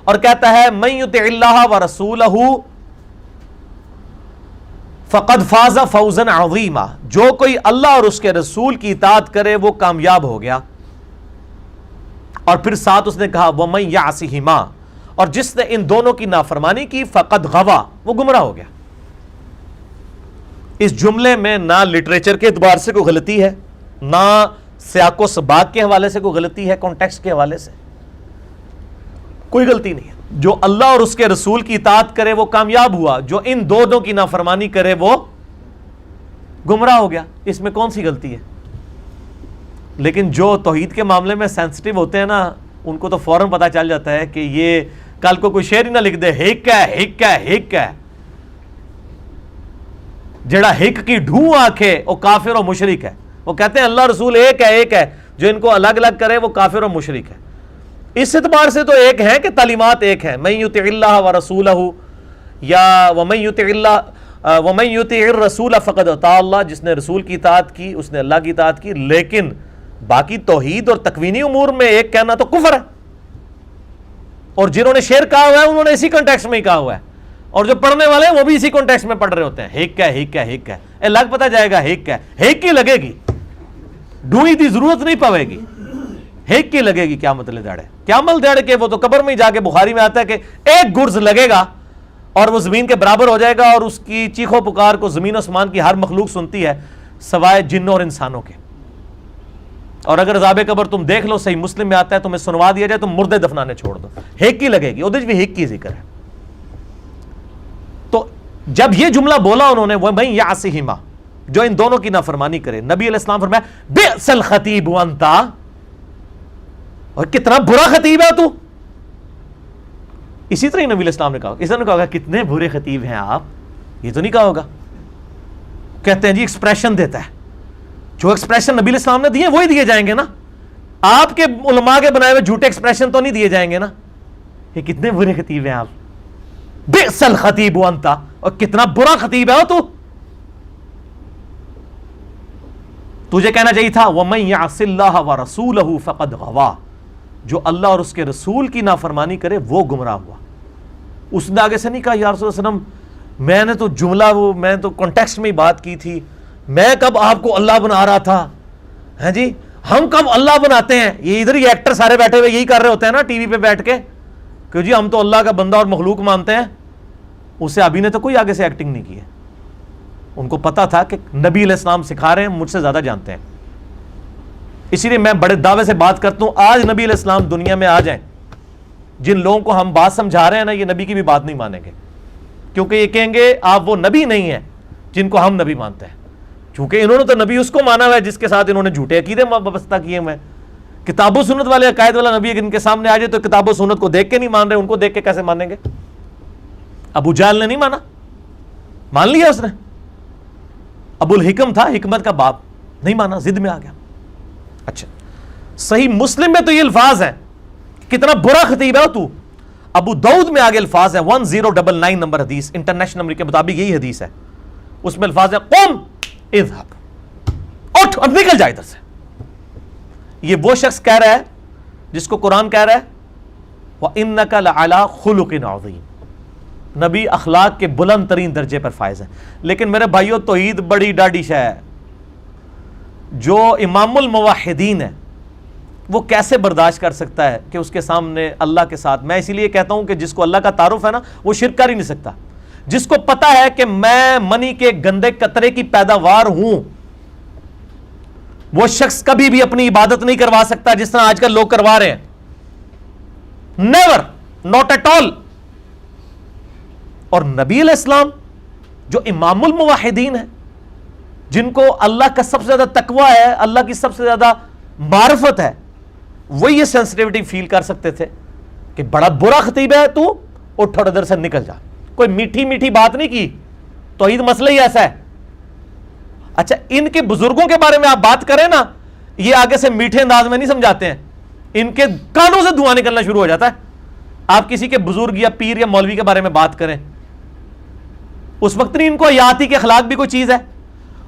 اور کہتا ہے من یطع اللہ ورسولہ فقد فاز فوزا عظیما, جو کوئی اللہ اور اس کے رسول کی اطاعت کرے وہ کامیاب ہو گیا. اور پھر ساتھ اس نے کہا ومن یعصہما, اور جس نے ان دونوں کی نافرمانی کی فقد غوا, وہ گمراہ ہو گیا. اس جملے میں نہ لٹریچر کے اعتبار سے کوئی غلطی ہے, نہ سیاق و سباق کے حوالے سے کوئی غلطی ہے, کانٹیکسٹ کے حوالے سے کوئی غلطی نہیں ہے. جو اللہ اور اس کے رسول کی اطاعت کرے وہ کامیاب ہوا, جو ان دونوں کی نافرمانی کرے وہ گمراہ ہو گیا. اس میں کون سی غلطی ہے؟ لیکن جو توحید کے معاملے میں سینسٹیو ہوتے ہیں نا, ان کو تو فوراً پتا چل جاتا ہے کہ یہ کل کو کوئی شعر ہی نہ لکھ دے ہک ہے ہک ہے ہک ہے, جڑا ہک کی ڈھوں آنکھے وہ کافر و مشرک ہے. وہ کہتے ہیں اللہ رسول ایک ہے, جو ان کو الگ الگ کرے وہ کافر و مشرک ہے. اس اعتبار سے تو ایک ہے کہ تعلیمات ایک ہیں, من یطع اللہ ورسولہ یا ومن یطع الرسول فقد اطاع اللہ, جس نے رسول کی اطاعت کی اس نے اللہ کی اطاعت کی. لیکن باقی توحید اور تکوینی امور میں ایک کہنا تو کفر ہے, اور جنہوں نے شعر کہا ہوا ہے انہوں نے اسی کانٹیکسٹ میں ہی کہا ہوا ہے, اور جو پڑھنے والے ہیں وہ بھی اسی کانٹیکسٹ میں پڑھ رہے ہوتے ہیں ہک ہے ہک ہے ہک ہے. لگ پتہ جائے گا ہک ہے, ہک کی لگے گی, ڈھوئی دی ضرورت نہیں پوے گی, ہک کی لگے گی. کیا مطلب داڑے کیا مل داڑے کے وہ تو قبر میں ہی جا کے بخاری میں آتا ہے کہ ایک گرز لگے گا اور وہ زمین کے برابر ہو جائے گا, اور اس کی چیخو پکار کو زمین و آسمان کی ہر مخلوق سنتی ہے سوائے جنوں اور انسانوں کے. اور اگر عذاب قبر تم دیکھ لو, صحیح مسلم میں آتا ہے, تمہیں سنوا دیا جائے تم مردے دفنانے چھوڑ دو, ہک کی لگے گی. ادھر بھی ہک کی ذکر ہے. تو جب یہ جملہ بولا انہوں نے ومن یعصہما, جو ان دونوں کی نافرمانی کرے, نبی علیہ السلام فرمایا بئس الخطیب انتا, اور کتنا برا خطیب ہے تو. اسی طرح نبی علیہ السلام نے کہا, اس نے کہا کتنے برے خطیب ہیں آپ, یہ تو نہیں کہا ہوگا. کہتے ہیں جی ایکسپریشن دیتا ہے, جو ایکسپریشن نبی علیہ السلام نے دیے وہی دیے جائیں گے نا, آپ کے علماء کے بنائے ہوئے جھوٹے ایکسپریشن تو نہیں دیے جائیں گے نا. یہ کتنے برے خطیب ہیں آپ, بئس الخطیب انتا, اور کتنا برا خطیب ہے تو. تجھے کہنا چاہیے تھا ومن یعص اللہ ورسولہ فقد غوا, جو اللہ اور اس کے رسول کی نافرمانی کرے وہ گمراہ ہوا. اس نے آگے سے نہیں کہا یا رسول اللہ علیہ وسلم میں نے تو جملہ میں تو کانٹیکسٹ میں ہی بات کی تھی, میں کب آپ کو اللہ بنا رہا تھا, ہیں جی ہم کب اللہ بناتے ہیں. یہ ادھر ہی ایکٹر سارے بیٹھے ہوئے یہی کر رہے ہوتے ہیں نا ٹی وی پہ بیٹھ کے کہ جی ہم تو اللہ کا بندہ اور مخلوق مانتے ہیں. اسے ابھی نے تو کوئی آگے سے ایکٹنگ نہیں کی ہے. ان کو پتا تھا کہ نبی علیہ السلام سکھا رہے ہیں, مجھ سے زیادہ جانتے ہیں. اسی لیے میں بڑے دعوے سے بات کرتا ہوں, آج نبی علیہ السلام دنیا میں آ جائیں, جن لوگوں کو ہم بات سمجھا رہے ہیں نا یہ نبی کی بھی بات نہیں مانیں گے, کیونکہ یہ کہیں گے آپ وہ نبی نہیں ہیں جن کو ہم نبی مانتے ہیں. چونکہ انہوں نے تو نبی اس کو مانا ہوا ہے جس کے ساتھ انہوں نے جھوٹے عقیدے وابستہ کیے ہوئے ہیں. کتاب و سنت والے عقائد والا نبی ان کے سامنے آ جائے تو کتاب و سنت کو دیکھ کے نہیں مان رہے, ان کو دیکھ کے کیسے مانیں گے؟ ابو جہل نے نہیں مانا, مان لیا اس نے. ابو الحکم تھا, حکمت کا باپ, نہیں مانا, ضد میں آ گیا. اچھا صحیح مسلم میں تو یہ الفاظ ہیں کتنا برا خطیب ہے تو. ابو داؤد میں آگے الفاظ ہیں 1099 نمبر حدیث انٹرنیشنل نمبر کے مطابق یہی حدیث ہے, اس میں الفاظ ہیں قم اذهب, اٹھ اب نکل جائے ادھر سے. یہ وہ شخص کہہ رہا ہے جس کو قرآن کہہ رہا ہے وَإِنَّكَ لَعَلَىٰ خُلُقٍ عَظِيمٍ, نبی اخلاق کے بلند ترین درجے پر فائز ہیں. لیکن میرے بھائیو توحید بڑی ڈاڈی شے ہے. جو امام الموحدین ہے وہ کیسے برداشت کر سکتا ہے کہ اس کے سامنے اللہ کے ساتھ, میں اسی لیے کہتا ہوں کہ جس کو اللہ کا تعارف ہے نا وہ شرک کر ہی نہیں سکتا. جس کو پتا ہے کہ میں منی کے گندے قطرے کی پیداوار ہوں, وہ شخص کبھی بھی اپنی عبادت نہیں کروا سکتا جس طرح آج کل لوگ کروا رہے ہیں. Never, not at all. اور نبی علیہ السلام جو امام الموحدین ہیں, جن کو اللہ کا سب سے زیادہ تقویٰ ہے, اللہ کی سب سے زیادہ معرفت ہے, وہ یہ سینسٹیوٹی فیل کر سکتے تھے کہ بڑا برا خطیب ہے تو, اٹھ اور ادھر سے نکل جا. کوئی میٹھی میٹھی بات نہیں کی, توحید مسئلہ ہی ایسا ہے. اچھا ان کے بزرگوں کے بارے میں آپ بات کریں نا, یہ آگے سے میٹھے انداز میں نہیں سمجھاتے ہیں, ان کے کانوں سے دھواں نکلنا شروع ہو جاتا ہے. آپ کسی کے بزرگ یا پیر یا مولوی کے بارے میں بات کریں، اس وقت نہیں ان کو یاد ہی کہ اخلاق بھی کوئی چیز ہے.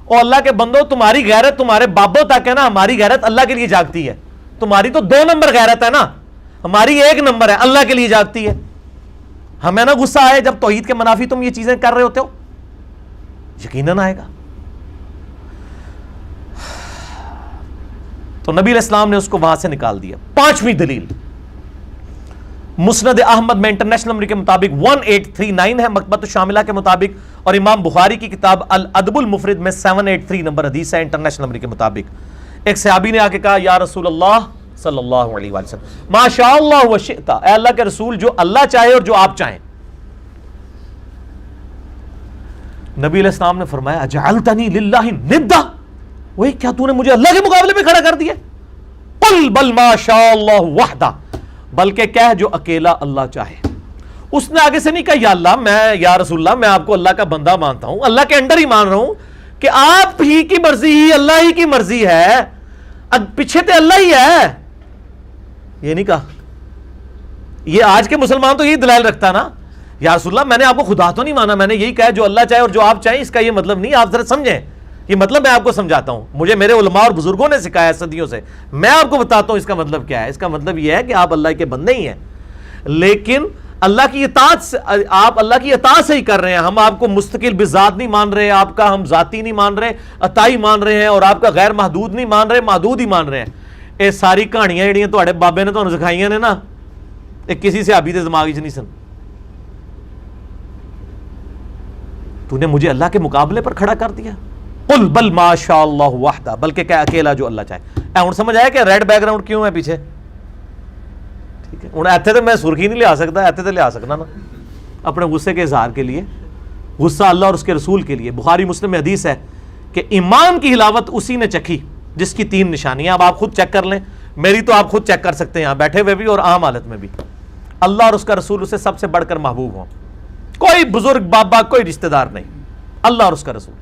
اور اللہ کے بندو، تمہاری غیرت تمہارے بابوں تک ہے نا، ہماری غیرت اللہ کے لیے جاگتی ہے. تمہاری تو 2 نمبر غیرت ہے نا، ہماری 1 نمبر ہے، اللہ کے لیے جاگتی ہے. ہمیں نا غصہ آئے جب توحید کے منافی تم یہ چیزیں کر رہے ہوتے ہو، یقیناً آئے گا. تو نبی علیہ السلام نے اس کو وہاں سے نکال دیا. 5ویں دلیل مسند احمد میں انٹرنیشنل نمبر کے مطابق 1839 ہے، مکتبۃ الشاملہ کے مطابق، اور امام بخاری کی کتاب الادب المفرد میں 783 نمبر حدیث ہے انٹرنیشنل نمبر کے مطابق. ایک صحابی نے آ کے کہا یا رسول اللہ صلی اللہ علیہ وآلہ وسلم ما شاء اللہ و شئت، اے اللہ کے رسول جو اللہ چاہے اور جو آپ چاہیں. نبی علیہ السلام نے فرمایا اجعلتنی للہ ندا، وہی کیا تو نے مجھے اللہ کے مقابلے میں کھڑا کر دیا؟ قل بل ما شاء اللہ وحدہ، بلکہ کہہ جو اکیلا اللہ چاہے. اس نے آگے سے نہیں کہا یا اللہ میں، یا رسول اللہ میں آپ کو اللہ کا بندہ مانتا ہوں، اللہ کے انڈر ہی مان رہا ہوں کہ آپ ہی کی مرضی ہی اللہ ہی کی مرضی ہے، پیچھے تو اللہ ہی ہے. یہ نہیں کہا. یہ آج کے مسلمان تو یہی دلائل رکھتا نا، یا رسول اللہ میں نے آپ کو خدا تو نہیں مانا، میں نے یہی کہا جو اللہ چاہے اور جو آپ چاہیں. اس کا یہ مطلب نہیں، آپ ذرا سمجھیں، یہ مطلب میں آپ کو سمجھاتا ہوں، مجھے میرے علماء اور بزرگوں نے سکھایا صدیوں سے، میں آپ کو بتاتا ہوں اس کا مطلب کیا ہے. اس کا مطلب یہ ہے کہ آپ اللہ کے بندے ہی ہیں، لیکن اللہ کی اطاعت سے، آپ اللہ کی اطاعت سے ہی کر رہے ہیں. ہم آپ کو مستقل بذات نہیں مان رہے، آپ کا ہم ذاتی نہیں مان رہے، عطائی مان رہے ہیں، اور آپ کا غیر محدود نہیں مان رہے، محدود ہی مان رہے ہیں. یہ ساری کہانیاں جڑیاں تواڈے بابے نے تانوں سکھائیاں نے نا، یہ کسی سے ابھی دے دماغ وچ نہیں سن. تو نے مجھے اللہ کے مقابلے پر کھڑا کر دیا. قل بل ما شاء اللہ وحدہ، بلکہ کہ اکیلا جو اللہ چاہے. اے ہن سمجھ آیا کہ ریڈ بیک گراؤنڈ کیوں ہے پیچھے؟ ٹھیک ہے، ہن ایتھے تے میں سرخی نہیں لیا سکتا، ایتھے تے لیا سکنا نا اپنے غصے کے اظہار کے لیے، غصہ اللہ اور اس کے رسول کے لیے. بخاری مسلم میں حدیث ہے کہ ایمان کی حلاوت اسی نے چکھی جس کی 3 نشانیاں. اب آپ خود چیک کر لیں، میری تو آپ خود چیک کر سکتے ہیں یہاں بیٹھے ہوئے بھی اور عام حالت میں بھی. اللہ اور اس کا رسول اسے سب سے بڑھ کر محبوب ہوں، کوئی بزرگ بابا کوئی رشتہ دار نہیں، اللہ اور اس کا رسول.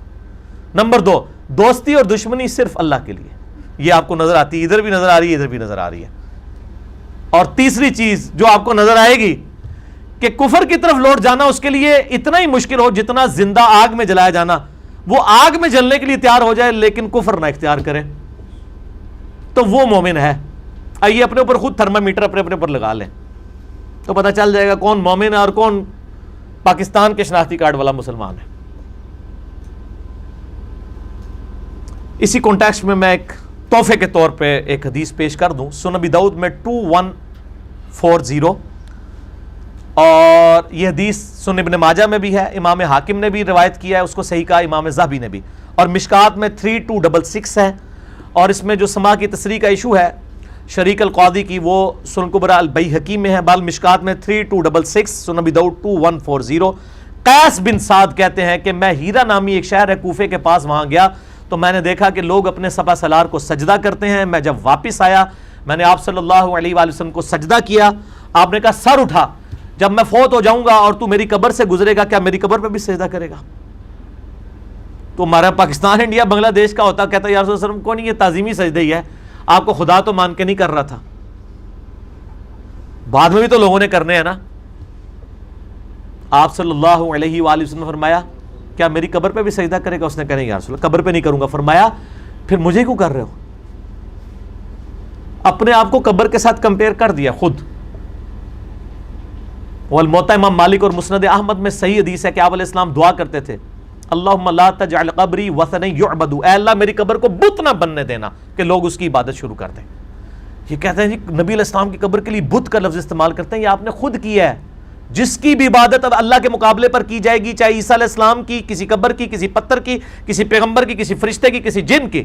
نمبر 2، دوستی اور دشمنی صرف اللہ کے لیے. یہ آپ کو نظر آتی ہے، ادھر بھی نظر آ رہی ہے، ادھر بھی نظر آ رہی ہے. اور تیسری چیز جو آپ کو نظر آئے گی کہ کفر کی طرف لوٹ جانا اس کے لیے اتنا ہی مشکل ہو جتنا زندہ آگ میں جلایا جانا. وہ آگ میں جلنے کے لیے تیار ہو جائے لیکن کفر نہ اختیار کرے تو وہ مومن ہے. آئیے اپنے اوپر خود تھرمامیٹر اپنے اوپر لگا لیں تو پتہ چل جائے گا کون مومن ہے اور کون پاکستان کے شناختی کارڈ والا مسلمان ہے. اسی کانٹیکسٹ میں میں ایک تحفے کے طور پہ ایک حدیث پیش کر دوں. سنن ابی داؤد میں 2140، اور یہ حدیث سنن ابن ماجہ میں بھی ہے، امام حاکم نے بھی روایت کیا ہے، اس کو صحیح کہا امام ذہبی نے بھی، اور مشکات میں 3266 ہے. اور اس میں جو سما کی تصریح کا ایشو ہے شریک القاضی کی، وہ سنن کبریٰ البیہقی میں ہے، بال مشکات میں 3266، سنن ابی داؤد 2140. قیس بن سعد کہتے ہیں کہ میں ہیرا نامی ایک شہر ہے کوفے کے پاس، وہاں گیا تو میں نے دیکھا کہ لوگ اپنے سپہ سالار کو سجدہ کرتے ہیں. میں جب واپس آیا میں نے آپ صلی اللہ علیہ وآلہ وسلم کو سجدہ کیا. آپ نے کہا سر اٹھا، جب میں فوت ہو جاؤں گا اور تو میری قبر سے گزرے گا کیا میری قبر پہ بھی سجدہ کرے گا؟ تو ہمارا پاکستان انڈیا بنگلہ دیش کا ہوتا، کہتا یا رسول اللہ صلی اللہ علیہ وسلم کو نہیں، یہ تعظیمی سجدہ ہی ہے، آپ کو خدا تو مان کے نہیں کر رہا تھا، بعد میں بھی تو لوگوں نے کرنے ہیں نا. آپ صلی اللہ علیہ وآلہ وسلم نے فرمایا کیا میری قبر پہ بھی سجدہ کرے گا؟ اس نے کہا نہیں یا رسول اللہ قبر پہ نہیں کروں گا. فرمایا پھر مجھے کیوں کر رہے ہو؟ اپنے آپ کو قبر کے ساتھ کمپیئر کر دیا خود. والموطا امام مالک اور مسند احمد میں صحیح حدیث ہے کہ آپ علیہ السلام دعا کرتے تھے اللہم لا تجعل قبری وثنا یعبد، اے اللہ میری قبر کو بت نہ بننے دینا کہ لوگ اس کی عبادت شروع کر دیں. یہ کہتے ہیں جی نبی علیہ السلام کی قبر کے لیے بت کا لفظ استعمال کرتے ہیں، یہ آپ نے خود کیا ہے. جس کی بھی عبادت اب اللہ کے مقابلے پر کی جائے گی، چاہے عیسیٰ علیہ السلام کی، کسی قبر کی، کسی پتھر کی، کسی پیغمبر کی، کسی فرشتے کی، کسی جن کی،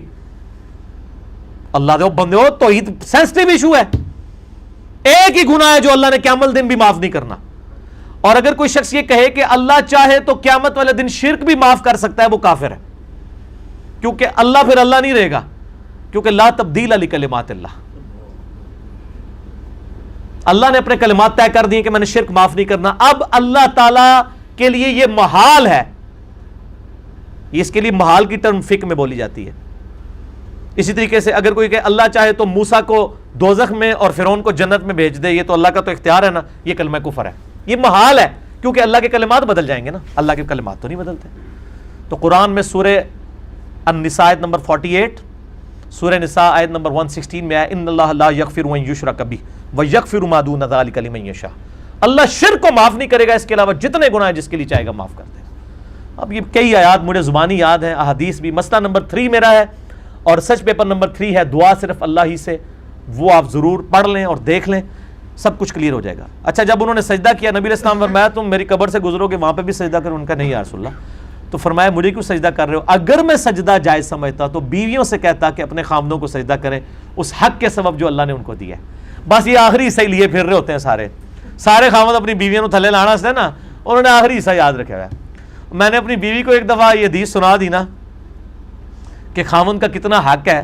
اللہ دے بندے ہو توحید سینسٹیو ایشو ہے. ایک ہی گناہ ہے جو اللہ نے قیامت دن بھی معاف نہیں کرنا. اور اگر کوئی شخص یہ کہے کہ اللہ چاہے تو قیامت والے دن شرک بھی معاف کر سکتا ہے، وہ کافر ہے، کیونکہ اللہ پھر اللہ نہیں رہے گا، کیونکہ لا تبدیل لکلمات اللہ. اللہ نے اپنے کلمات طے کر دیے کہ میں نے شرک معاف نہیں کرنا. اب اللہ تعالیٰ کے لیے یہ محال ہے، اس کے لیے محال کی ٹرم فقہ میں بولی جاتی ہے. اسی طریقے سے اگر کوئی کہ اللہ چاہے تو موسیٰ کو دوزخ میں اور فرعون کو جنت میں بھیج دے، یہ تو اللہ کا تو اختیار ہے نا، یہ کلمہ کفر ہے، یہ محال ہے، کیونکہ اللہ کے کلمات بدل جائیں گے نا، اللہ کے کلمات تو نہیں بدلتے۔ تو قرآن میں سورہ النساء آیت نمبر 48، سورہ نساء آیت نمبر 116 میں آیا ان اللہ لا یغفر ان یشرک بہ ویغفر ما دون ذلک لمن یشاء، اللہ شرک کو معاف نہیں کرے گا، اس کے علاوہ جتنے گناہ جس کے لیے چاہے گا معاف کر دے گا۔ اب یہ کئی آیات مجھے زبانی یاد ہیں، احادیث بھی۔ مسئلہ نمبر 3 میرا ہے، اور سچ پیپر نمبر 3 ہے دعا صرف اللہ ہی سے، وہ آپ ضرور پڑھ لیں اور دیکھ لیں، سب کچھ کلیئر ہو جائے گا۔ اچھا، جب انہوں نے سجدہ کیا، نبی علیہ السلام فرمایا تم میری قبر سے گزرو گے وہاں پہ بھی سجدہ کرو، ان کا نہیں یا رسول اللہ، تو فرمایا مجھے کیوں سجدہ کر رہے ہو؟ اگر میں سجدہ جائز سمجھتا تو بیویوں سے کہتا کہ اپنے خامدوں کو سجدہ کریں اس حق کے سبب جو اللہ نے ان کو دیا ہے۔ بس یہ آخری حصہ لیے پھر رہے ہوتے ہیں سارے خامد اپنی بیویوں کو تھلے لانا سے نا، انہوں نے آخری حصہ یاد رکھا ہوا ہے۔ میں نے اپنی بیوی کو ایک دفعہ یہ حدیث سنا دی نا کہ خامد کا کتنا حق ہے،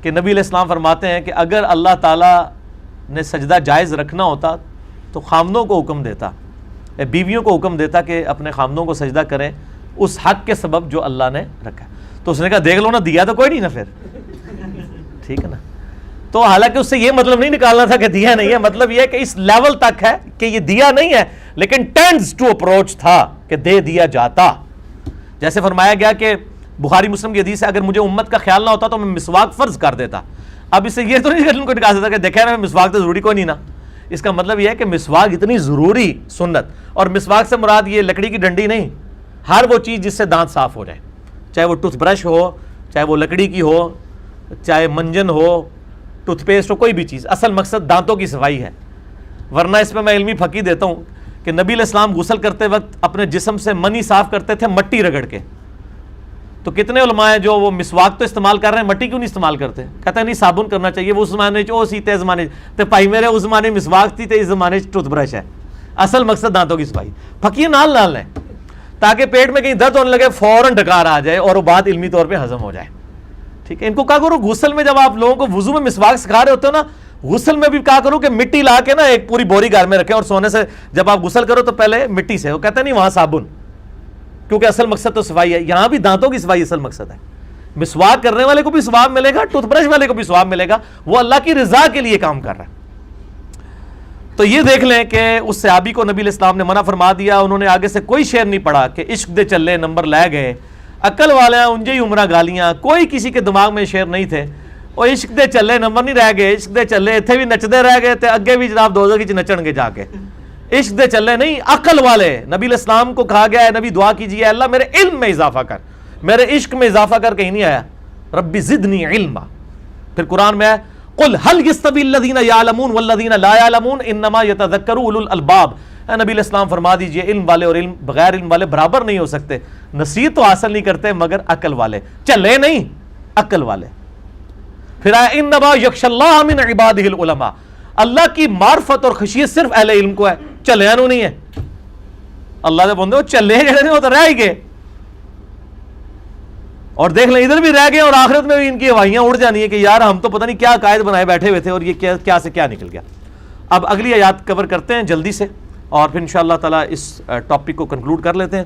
کہ نبی علیہ السلام فرماتے ہیں کہ اگر اللہ تعالیٰ نے سجدہ جائز رکھنا ہوتا تو خامدوں کو حکم دیتا، بیویوں کو حکم دیتا کہ اپنے خامدوں کو سجدہ کریں اس حق کے سبب جو اللہ نے رکھا۔ تو اس نے کہا دیکھ لو نا، دیا تو کوئی نہیں نا پھر، ٹھیک ہے نا۔ تو حالانکہ اس سے یہ مطلب نہیں نکالنا تھا کہ دیا نہیں ہے، مطلب یہ ہے کہ اس لیول تک ہے کہ یہ دیا نہیں ہے لیکن ٹینڈز ٹو اپروچ تھا کہ دے دیا جاتا۔ جیسے فرمایا گیا کہ بخاری مسلم کی حدیث ہے اگر مجھے امت کا خیال نہ ہوتا تو میں مسواک فرض کر دیتا۔ اب اس سے یہ تو نہیں کو نکال سکتا کہ دیکھیں نا مسواک تو ضروری کوئی نہیں نا، اس کا مطلب یہ ہے کہ مسواک اتنی ضروری سنت، اور مسواک سے مراد یہ لکڑی کی ڈنڈی نہیں، ہر وہ چیز جس سے دانت صاف ہو جائے، چاہے وہ ٹوتھ برش ہو، چاہے وہ لکڑی کی ہو، چاہے منجن ہو، ٹوتھ پیسٹ ہو، کوئی بھی چیز، اصل مقصد دانتوں کی صفائی ہے۔ ورنہ اس میں علمی پھکی دیتا ہوں کہ نبی علیہ السلام غسل کرتے وقت اپنے جسم سے منی صاف کرتے تھے مٹی رگڑ کے، تو کتنے علماء ہیں جو وہ مسواک تو استعمال کر رہے ہیں، مٹی کیوں نہیں استعمال کرتے؟ کہتے ہیں نہیں صابن کرنا چاہیے، وہ اس زمانے تے زمانے تے پائی میرے اس زمانے مسواک تھی تے اس زمانے ٹوتھ برش ہے، اصل مقصد دانتوں کی صفائی۔ پھکیے نال لیں تاکہ پیٹ میں کہیں درد ہونے لگے فوراً ڈکار آ جائے اور وہ بات علمی طور پہ ہضم ہو جائے، ٹھیک ہے۔ ان کو کہا کرو غسل میں جب آپ لوگوں کو وضو میں مسواک سکھا رہے ہوتے ہو نا، غسل میں بھی کہا کرو کہ مٹی لا کے نا ایک پوری بوری گھر میں رکھیں اور سونے سے جب آپ غسل کرو تو پہلے مٹی سے، وہ کہتے ہیں نہیں وہاں صابن، کیونکہ اصل مقصد تو صفائی ہے، یہاں بھی دانتوں کی صفائی اصل مقصد ہے۔ مسواک کرنے والے کو بھی ثواب ملے گا، ٹوتھ برش والے کو بھی ثواب ملے گا، وہ اللہ کی رضا کے لیے کام کر رہا ہے۔ تو یہ دیکھ لیں کہ اس صحابی کو نبی علیہ السلام نے منع فرما دیا، انہوں نے آگے سے کوئی شعر نہیں پڑھا کہ عشق دے چلے نمبر لے گئے، عقل والے انجے ہی عمرہ گالیاں، کوئی کسی کے دماغ میں شعر نہیں تھے، اور عشق دے چلے نمبر نہیں رہ گئے، عشق دے چلے اتنے بھی نچدے رہ گئے تے اگے بھی جناب دوزخ وچ نچن گے جا کے، عشق دے چلے نہیں، عقل والے۔ نبی علیہ السلام کو کہا گیا ہے نبی دعا کیجیے اللہ میرے علم میں اضافہ کر، میرے عشق میں اضافہ کر، کہیں نہیں آیا ربی زدنی علما۔ پھر قرآن میں ہے قل هل يستوي الذين يعلمون والذين لا يعلمون انما يتذكر اولو الالباب، اے نبی علیہ السلام فرما دیجئے علم والے اور علم بغیر علم والے برابر نہیں ہو سکتے، نصیحت تو حاصل نہیں کرتے مگر عقل والے، چلے نہیں عقل والے۔ پھر آیا انما یخشى اللہ من عباده العلماء، اللہ کی معرفت اور خشیت صرف اہل علم کو ہے، چلے نو نہیں ہے۔ اللہ دے بندے چلے جڑے وہ تو رہ ہی گئے، اور دیکھ لیں ادھر بھی رہ گئے اور آخرت میں بھی ان کی ہوائیاں اڑ جانی ہے کہ یار ہم تو پتہ نہیں کیا قائد بنائے بیٹھے ہوئے تھے اور یہ کیا سے کیا نکل گیا۔ اب اگلی آیات کور کرتے ہیں جلدی سے اور پھر انشاءاللہ تعالیٰ اس ٹاپک کو کنکلوڈ کر لیتے ہیں۔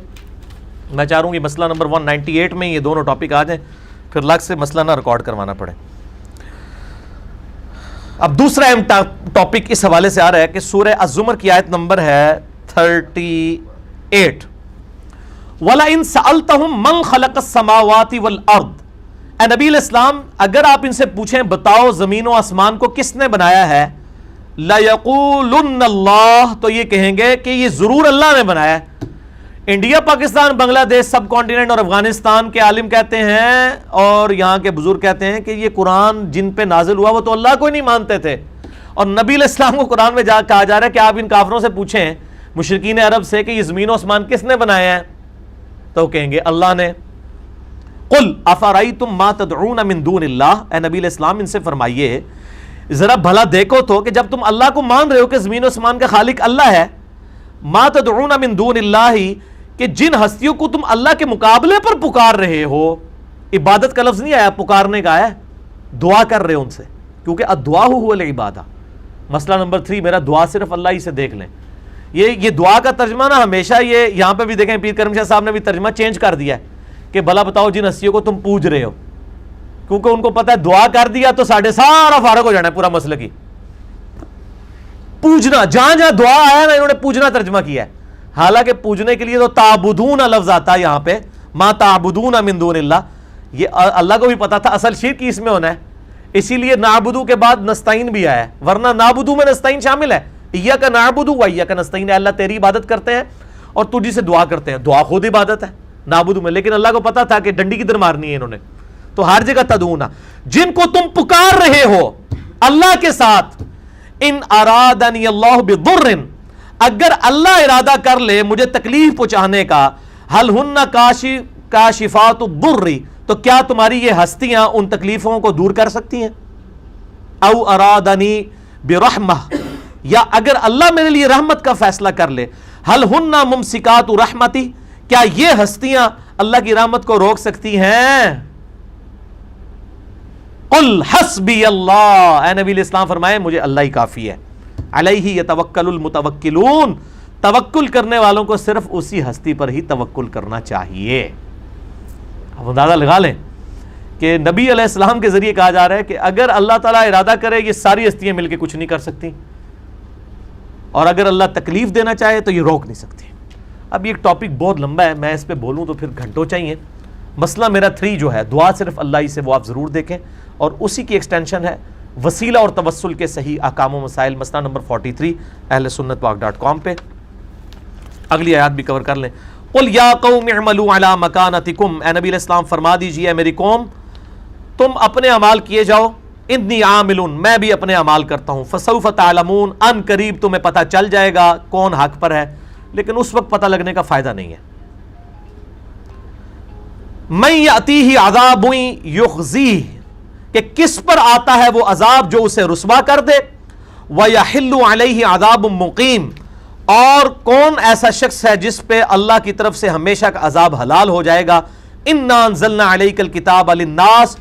میں چاہ رہا ہوں کہ مسئلہ نمبر 198 میں یہ دونوں ٹاپک آ جائیں، پھر الگ سے مسئلہ نہ ریکارڈ کروانا پڑے۔ اب دوسرا اہم ٹاپک اس حوالے سے آ رہا ہے کہ سورہ الزمر کی آیت نمبر ہے 38، وَلَئِن سَأَلْتَهُمْ مَنْ خَلَقَ السَّمَاوَاتِ وَالْأَرْضِ، اے نبی علیہ السلام اگر آپ ان سے پوچھیں بتاؤ زمین و آسمان کو کس نے بنایا ہے، لَيَقُولُنَّ اللَّهُ، تو یہ کہیں گے کہ یہ ضرور اللہ نے بنایا ہے۔ انڈیا، پاکستان، بنگلہ دیش، سب کانٹیننٹ اور افغانستان کے عالم کہتے ہیں اور یہاں کے بزرگ کہتے ہیں کہ یہ قرآن جن پہ نازل ہوا وہ تو اللہ کو ہی نہیں مانتے تھے، اور نبی علیہ السلام کو قرآن میں کہا جا رہا ہے کہ آپ ان کافروں سے پوچھیں مشرکین عرب سے کہ یہ زمین و آسمان کس نے بنایا ہے، تو کہیں گے اللہ نے۔ قل افرأیتم ما تدعون من دون اللہ، اے نبی علیہ السلام ان سے فرمائیے ذرا بھلا دیکھو تو کہ جب تم اللہ کو مان رہے ہو کہ زمین و آسمان کا خالق اللہ ہے، ما تدعون من دون اللہ، کہ جن ہستیوں کو تم اللہ کے مقابلے پر پکار رہے ہو، عبادت کا لفظ نہیں آیا، پکارنے کا ہے، دعا کر رہے ہو ان سے، کیونکہ الدعاء هو العبادہ۔ مسئلہ نمبر 3 میرا دعا صرف اللہ ہی سے دیکھ لیں۔ یہ دعا کا ترجمہ نا ہمیشہ یہ یہاں پہ بھی دیکھیں پیر کرم شاہ صاحب نے بھی ترجمہ چینج کر دیا ہے کہ بھلا بتاؤ جن ہستیوں کو تم پوج رہے ہو، کیونکہ ان کو پتا ہے دعا کر دیا تو سارا فارغ ہو جانا ہے پورا مسئلہ کی. پوجنا, جہاں جہاں دعا آیا نا انہوں نے پوجنا ترجمہ کیا ہے, حالانکہ پوجنے کے لیے تو تعبدون لفظ آتا ہے یہاں پہ, ما تعبدون من دون اللہ. یہ اللہ کو بھی پتا تھا اصل شرک اس میں ہونا ہے, اسی لیے نعبدو کے بعد نستعین بھی آیا ہے, ورنہ نعبدو میں نستعین شامل ہے. ایاک نعبدو و ایاک نستعین, اللہ تیری عبادت کرتے ہیں اور تجھی سے دعا کرتے ہیں. دعا خود عبادت ہے نعبدو میں, لیکن اللہ کو پتا تھا کہ ڈنڈی کدھر مارنی ہے انہوں نے, تو ہر جگہ تدعونا, جن کو تم پکار رہے ہو اللہ کے ساتھ. ان ارادنی اللہ بضر, اگر اللہ ارادہ کر لے مجھے تکلیف پہنچانے کا, حل ہن کاشفات الضر, تو کیا تمہاری یہ ہستیاں ان تکلیفوں کو دور کر سکتی ہیں؟ او ارادنی برحمہ, یا اگر اللہ میرے لیے رحمت کا فیصلہ کر لے, حل ہن ممسکات رحمتی, کیا یہ ہستیاں اللہ کی رحمت کو روک سکتی ہیں؟ قل حسبی اللہ, اے نبی علیہ السلام فرمائے مجھے اللہ ہی کافی ہے. علیہ یتوکل المتوکلون, توکل کرنے والوں کو صرف اسی ہستی پر ہی توکل کرنا چاہیے. اب اندازہ لگا لیں کہ نبی علیہ السلام کے ذریعے کہا جا رہا ہے کہ اگر اللہ تعالیٰ ارادہ کرے یہ ساری ہستیاں مل کے کچھ نہیں کر سکتی, اور اگر اللہ تکلیف دینا چاہے تو یہ روک نہیں سکتی. اب یہ ایک ٹاپک بہت لمبا ہے, میں اس پہ بولوں تو پھر گھنٹوں چاہیے. مسئلہ میرا 3 جو ہے دعا صرف اللہ ہی سے, وہ آپ ضرور دیکھیں, اور اسی کی ایکسٹینشن ہے وسیلہ اور توسل کے صحیح احکام و مسائل, مسئلہ نمبر 43 اہل سنت پاک .com پہ. اگلی آیات بھی کور کر لیں. قل یا قوم اعملوا علی مکانتکم, اے نبی علیہ السلام فرما دیجئے اے میری قوم تم اپنے اعمال کیے جاؤ, انی عامل, میں بھی اپنے اعمال کرتا ہوں, فسوف تعلمون, ان قریب تمہیں پتہ چل جائے گا کون حق پر ہے, لیکن اس وقت پتہ لگنے کا فائدہ نہیں ہے. من یاتیہ عذاب یخزیہ, کہ کس پر آتا ہے وہ عذاب جو اسے رسوا کر دے, وَيَحِلُّ عَلَيْهِ عَذَابٌ مُقِيمٌ, اور کون ایسا شخص ہے جس پہ اللہ کی طرف سے ہمیشہ کا عذاب حلال ہو جائے گا. اِنَّا أَنزَلْنَا عَلَيْكَ الْكِتَابَ لِلنَّاسِ,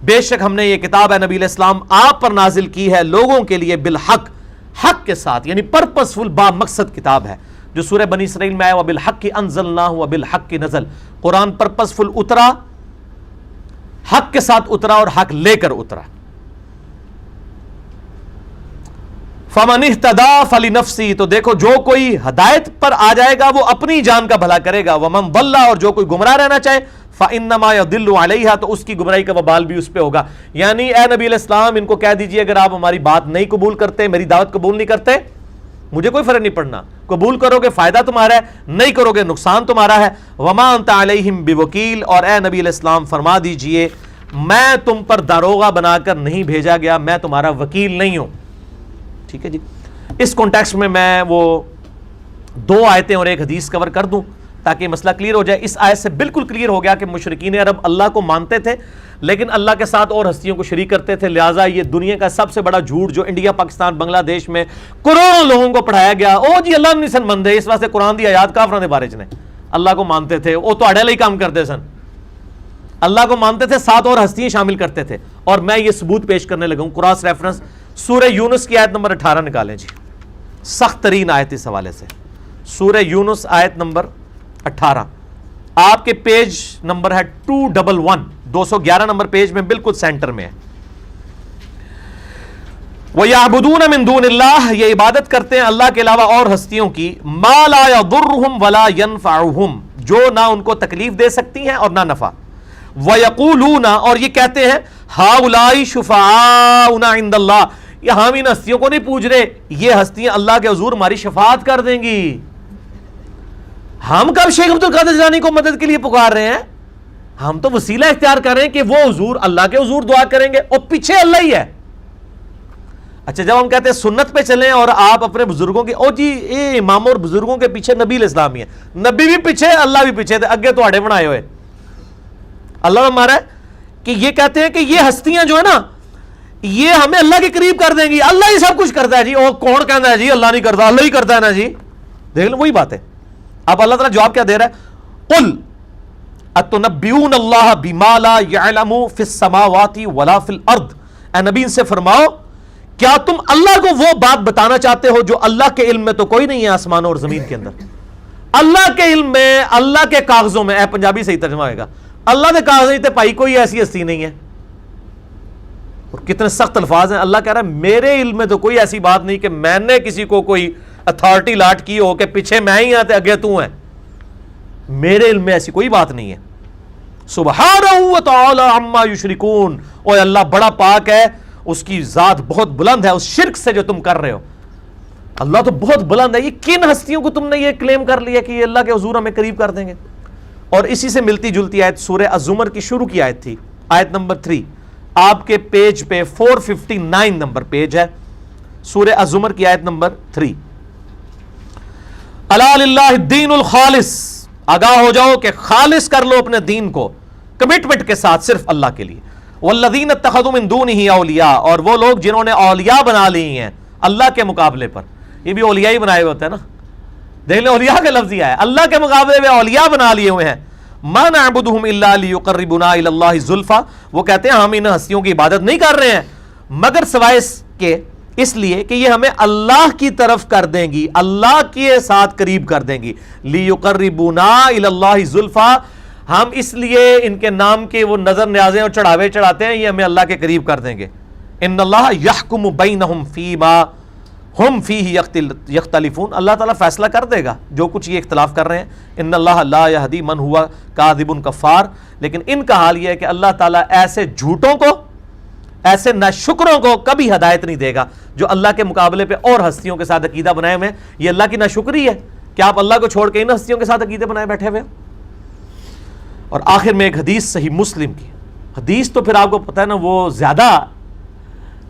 بے شک ہم نے یہ کتاب ہے نبی علیہ السلام آپ پر نازل کی ہے لوگوں کے لیے, بالحق, حق کے ساتھ, یعنی پرپسفل با مقصد کتاب ہے, جو سورہ بنی اسرائیل میں آیا وَبِالْحَقِّ أَنزَلْنَاهُ وَبِالْحَقِّ نَزَلَ. قرآن پرپسفل اترا, حق کے ساتھ اترا اور حق لے کر اترا. فَمَنِ اهْتَدَىٰ فَلِنَفْسِهِ, تو دیکھو جو کوئی ہدایت پر آ جائے گا وہ اپنی جان کا بھلا کرے گا. وَمَنْ ضَلَّ, اور جو کوئی گمراہ رہنا چاہے, فَإِنَّمَا يَضِلُّ عَلَيْهَا, تو اس کی گمراہی کا وبال بھی اس پہ ہوگا. یعنی اے نبی علیہ السلام ان کو کہہ دیجئے اگر آپ ہماری بات نہیں قبول کرتے, میری دعوت قبول نہیں کرتے, مجھے کوئی فرق نہیں پڑنا, قبول کرو گے فائدہ تمہارا ہے, نہیں کرو گے نقصان تمہارا ہے. وَمَا أَنْتَ عَلَيْهِمْ بِوَكِيلٍ, اور اے نبی علیہ السلام فرما دیجئے میں تم پر داروغہ بنا کر نہیں بھیجا گیا, میں تمہارا وکیل نہیں ہوں. ٹھیک ہے جی. اس کانٹیکسٹ میں وہ 2 آیتیں اور ایک حدیث کور کر دوں تاکہ مسئلہ کلیئر ہو جائے. اس آیت سے بالکل کلیئر ہو گیا کہ مشرکین عرب اللہ کو مانتے تھے لیکن اللہ کے ساتھ اور ہستیوں کو شریک کرتے تھے, لہٰذا یہ دنیا کا سب سے بڑا جھوٹ جو انڈیا, پاکستان, بنگلہ دیش میں کروڑوں لوگوں کو پڑھایا گیا, او جی اللہ نہیں سن مندے, اس واسطے قرآن دی آیات کافراں دے بارے چ نے, اللہ کو مانتے تھے, وہ تو اڑے لئی کام کرتے سن, اللہ کو مانتے تھے, ساتھ اور ہستیاں شامل کرتے تھے. اور میں یہ ثبوت پیش کرنے لگا ہوں, کراس ریفرنس سورہ یونس کی آیت نمبر 18 نکالیں جی, سخت ترین آیت اس حوالے سے. سورہ یونس آیت نمبر 18, آپ کے پیج نمبر ہے 211, 211 نمبر پیج میں بالکل سینٹر میں ہے. وَيَعْبُدُونَ مِن دُونِ اللَّهِ, یہ عبادت کرتے ہیں اللہ کے علاوہ اور ہستیوں کی, مَا لَا يَضُرُّهُمْ وَلَا يَنْفَعُهُمْ, جو نہ ان کو تکلیف دے سکتی ہیں اور نہ نفع. وَيَقُولُونَ, اور یہ کہتے ہیں, هَؤُلَاءِ شُفَعَاؤُنَا عِندَ اللَّهِ, یہ ہم ان ہستیوں کو نہیں پوچھ رہے, یہ ہستیاں اللہ کے حضور ہماری شفاعت کر دیں گی. ہم کب شیخ عبد القادر جیلانی کو مدد کے لیے پکار رہے ہیں, ہم تو وسیلہ اختیار کر رہے ہیں کہ وہ حضور اللہ کے حضور دعا کریں گے, اور پیچھے اللہ ہی ہے. اچھا جب ہم کہتے ہیں سنت پہ چلیں اور آپ اپنے بزرگوں کے, او جی اے امام اور بزرگوں کے پیچھے نبی علیہ السلام ہی ہے, نبی بھی پیچھے, اللہ بھی پیچھے تھے, اگے تو آڑے بنائے ہوئے. اللہ ہمارا ہے کہ یہ کہتے ہیں کہ یہ ہستیاں جو ہے نا یہ ہمیں اللہ کے قریب کر دیں گی, اللہ ہی سب کچھ کرتا ہے جی. اور کون کہتا ہے جی اللہ نہیں کرتا, اللہ ہی کرتا ہے نا جی. دیکھ لیں وہی بات ہے. اب اللہ تعالیٰ جواب کیا دے رہا ہے, قل اتنبئون اللہ بما لا یعلم فی السماوات ولا فی الارض, اے نبی ان سے فرماؤ کیا تم اللہ کو وہ بات بتانا چاہتے ہو جو اللہ کے علم میں تو کوئی نہیں ہے آسمانوں اور زمین کے اندر. اللہ کے علم میں, اللہ کے کاغذوں میں, اے پنجابی صحیح ترجمہ ہوئے گا, اللہ کے کاغذوں تے بھائی کوئی ایسی ہستی نہیں ہے, اور کتنے سخت الفاظ ہیں. اللہ کہہ رہا ہے میرے علم میں تو کوئی ایسی بات نہیں کہ میں نے کسی کو کوئی اتھارٹی لاٹ کی ہو کہ پیچھے میں ہی آتے اگے تو ہے. میرے علم میں ایسی کوئی بات نہیں ہے. سبحانہ و تعالی عما یشرکون. اوہ اللہ بڑا پاک ہے, اس کی ذات بہت بلند ہے اس شرک سے جو تم کر رہے ہو. اللہ تو بہت بلند ہے. یہ کن ہستیوں کو تم نے یہ کلیم کر لیا کہ یہ اللہ کے حضور ہمیں قریب کر دیں گے؟ اور اسی سے ملتی جلتی آیت سورہ الزمر کی شروع کی آیت تھی, آیت نمبر 3 آپ کے پیج پہ 459 نمبر پیج ہے, سورہ الزمر کی آیت نمبر 3. الا للہ الدین الخالص, آگاہ ہو جاؤ کہ خالص کر لو اپنے دین کو کمٹمنٹ کے ساتھ صرف اللہ کے لیے. والذین اتخذوا من دونہ اولیاء, اور وہ لوگ جنہوں نے اولیاء بنا لی ہیں اللہ کے مقابلے پر. یہ بھی اولیاء ہی بنائے ہوئے ہوتے ہیں نا, دیکھ لیں اولیاء کا لفظ یہ ہے, اللہ کے مقابلے میں اولیاء بنا لیے ہوئے ہیں. ما نعبدہم الا لیقربونا الی اللہ زلفا, وہ کہتے ہیں ہم ان ہستیوں کی عبادت نہیں کر رہے ہیں مگر سوائے اس لیے کہ یہ ہمیں اللہ کی طرف کر دیں گی, اللہ کے ساتھ قریب کر دیں گی. لیقربونا الی اللہ زلفا, ہم اس لیے ان کے نام کے وہ نظر نیازیں اور چڑھاوے چڑھاتے ہیں, یہ ہمیں اللہ کے قریب کر دیں گے. ان اللہ یحکم بینہم فیما ہم فیہ یختلفون, اللہ تعالیٰ فیصلہ کر دے گا جو کچھ یہ اختلاف کر رہے ہیں. ان اللہ لا یہدی من ہوا کاذب کفار, لیکن ان کا حال یہ ہے کہ اللہ تعالیٰ ایسے جھوٹوں کو, ایسے ناشکروں کو کبھی ہدایت نہیں دے گا جو اللہ کے مقابلے پہ اور ہستیوں کے ساتھ عقیدہ بنائے ہوئے ہیں. یہ اللہ کی ناشکری ہے کہ آپ اللہ کو چھوڑ کے ان ہستیوں کے ساتھ عقیدے بنائے بیٹھے ہوئے. اور آخر میں ایک حدیث صحیح مسلم کی حدیث, تو پھر آپ کو پتہ ہے نا وہ زیادہ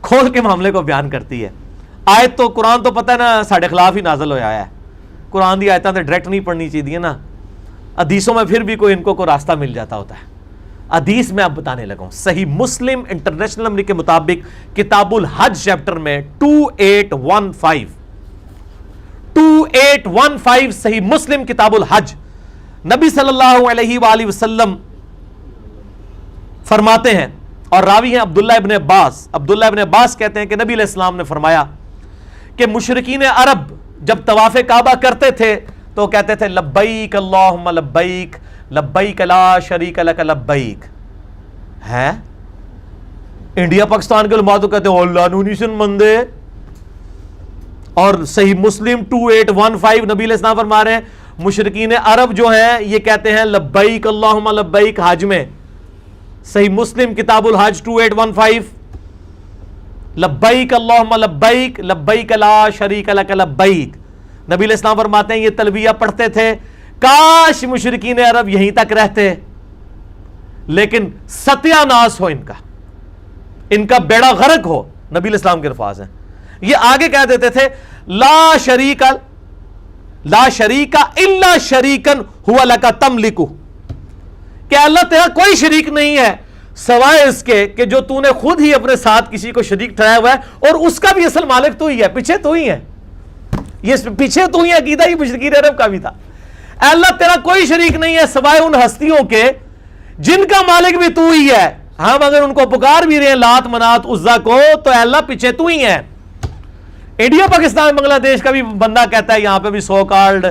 کھول کے معاملے کو بیان کرتی ہے. آیت تو قرآن تو پتہ ہے نا ساڑھے خلاف ہی نازل ہو آیا ہے, قرآن دی آیتیں تو ڈائریکٹ نہیں پڑھنی چاہیے نا, حدیثوں میں پھر بھی کوئی ان کو کوئی راستہ مل جاتا ہوتا ہے. حدیث میں اب بتانے لگا ہوں, صحیح مسلم انٹرنیشنل نمبر کے مطابق کتاب الحج چیپٹر میں 2815 صحیح مسلم کتاب الحج, نبی صلی اللہ علیہ وآلہ وسلم فرماتے ہیں, اور راوی ہیں عبداللہ ابن عباس. عبداللہ ابن عباس کہتے ہیں کہ نبی علیہ السلام نے فرمایا کہ مشرکین عرب جب طواف کعبہ کرتے تھے تو کہتے تھے لبیک اللہم لبیک لبیک لا شریک لک لبیک. ہے انڈیا پاکستان کے علماء تو کہتے ہیں اللہ نونی سن مندے. اور صحیح مسلم 2815 نبی علیہ السلام فرما رہے ہیں مشرکین عرب جو ہیں یہ کہتے ہیں لبیک اللہم لبیک حج میں. صحیح مسلم کتاب الحج 2815 لبیک اللہم لبیک لبیک لا شریک لک لبیک. نبی علیہ السلام فرماتے ہیں یہ تلبیہ پڑھتے تھے, کاش مشرکین عرب یہیں تک رہتے, لیکن ستیہ ناس ہو ان کا بیڑا غرق ہو. نبی علیہ السلام کے الفاظ ہیں. یہ آگے کہہ دیتے تھے لا شریک الا شریکن ہوا لک تملکہ, کہ اللہ تیرا کوئی شریک نہیں ہے سوائے اس کے کہ جو تو نے خود ہی اپنے ساتھ کسی کو شریک ٹھہرایا ہوا ہے اور اس کا بھی اصل مالک تو ہی ہے, پیچھے تو ہی ہے, یہ پیچھے تو ہی عقیدہ ہی مشرکین عرب کا بھی تھا. اے اللہ تیرا کوئی شریک نہیں ہے سوائے ان ہستیوں کے جن کا مالک بھی تو ہی ہے. ہم اگر ان کو پکار بھی رہے ہیں لات منات عزا کو تو اے اللہ پیچھے تو ہی ہے. انڈیا پاکستان بنگلہ دیش کا بھی بندہ کہتا ہے یہاں پہ بھی سو کالڈ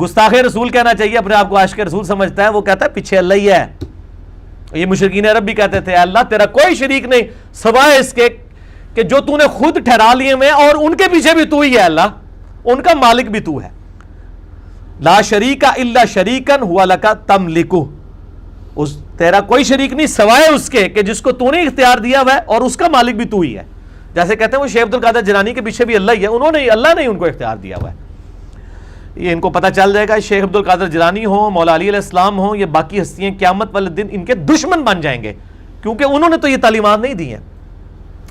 گستاخ رسول کہنا چاہیے, اپنے آپ کو عاشق رسول سمجھتا ہے, وہ کہتا ہے پیچھے اللہ ہی ہے. یہ مشرکین عرب بھی کہتے تھے اللہ تیرا کوئی شریک نہیں سوائے اس کے کہ جو تو نے خود ٹھہرا لیے میں, اور ان کے پیچھے بھی تو ہی ہے اللہ, ان کا مالک بھی تو ہے. لا شریک الا شریکن ہوا لک تملکہ, تیرا کوئی شریک نہیں سوائے اس کے کہ جس کو تو نے اختیار دیا ہوا ہے اور اس کا مالک بھی تو ہی ہے. جیسے کہتے ہیں وہ شیخ عبد القادر جیلانی کے پیچھے بھی اللہ ہی ہے, اللہ نے ان کو اختیار دیا ہوا ہے. یہ ان کو پتہ چل جائے گا شیخ عبد القادر جیلانی ہوں, مولا علی علیہ السلام ہوں, یہ باقی ہستیاں قیامت والے دن ان کے دشمن بن جائیں گے کیونکہ انہوں نے تو یہ تعلیمات نہیں دی ہیں.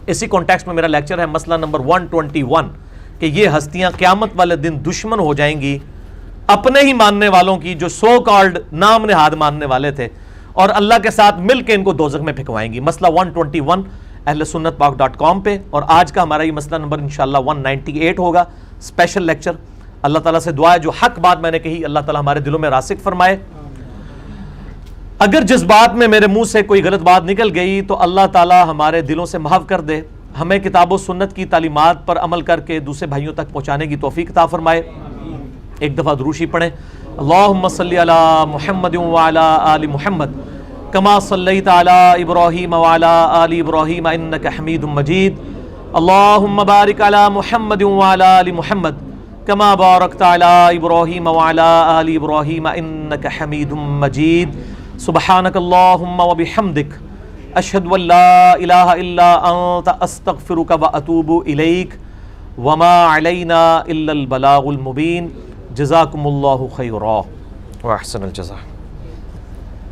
اسی کانٹیکسٹ میں میرا لیکچر ہے مسئلہ نمبر 121 کہ یہ ہستیاں قیامت والے دن دشمن ہو جائیں گی اپنے ہی ماننے والوں کی جو سو کالڈ نام نہاد ماننے والے تھے, اور اللہ کے ساتھ مل کے ان کو دوزخ میں پھینکوائیں گی. مسئلہ 121 اہل سنت پاک.com پہ, اور آج کا ہمارا یہ مسئلہ نمبر انشاءاللہ 198 ہوگا, اسپیشل لیکچر. اللہ تعالیٰ سے دعا ہے جو حق بات میں نے کہی اللہ تعالیٰ ہمارے دلوں میں راسخ فرمائے. اگر جس بات میں میرے منہ سے کوئی غلط بات نکل گئی تو اللہ تعالیٰ ہمارے دلوں سے محو کر دے, ہمیں کتاب و سنت کی تعلیمات پر عمل کر کے دوسرے بھائیوں تک پہنچانے کی توفیق عطا فرمائے. ایک دفعہ دروشی پڑھیں, اللہم صلی علی محمد وعلی آل محمد كما صليت على إبراهيم وعلى آل إبراهيم إنك حميد مجيد اللهم بارك على محمد وعلى آل محمد كما باركت على إبراهيم وعلى آل إبراهيم إنك حميد مجيد سبحانك اللهم وبحمدك أشهد أن لا إله إلا أنت أستغفرك وأتوب إليك وما علينا إلا البلاغ المبين جزاكم الله خيرا وأحسن الجزاء.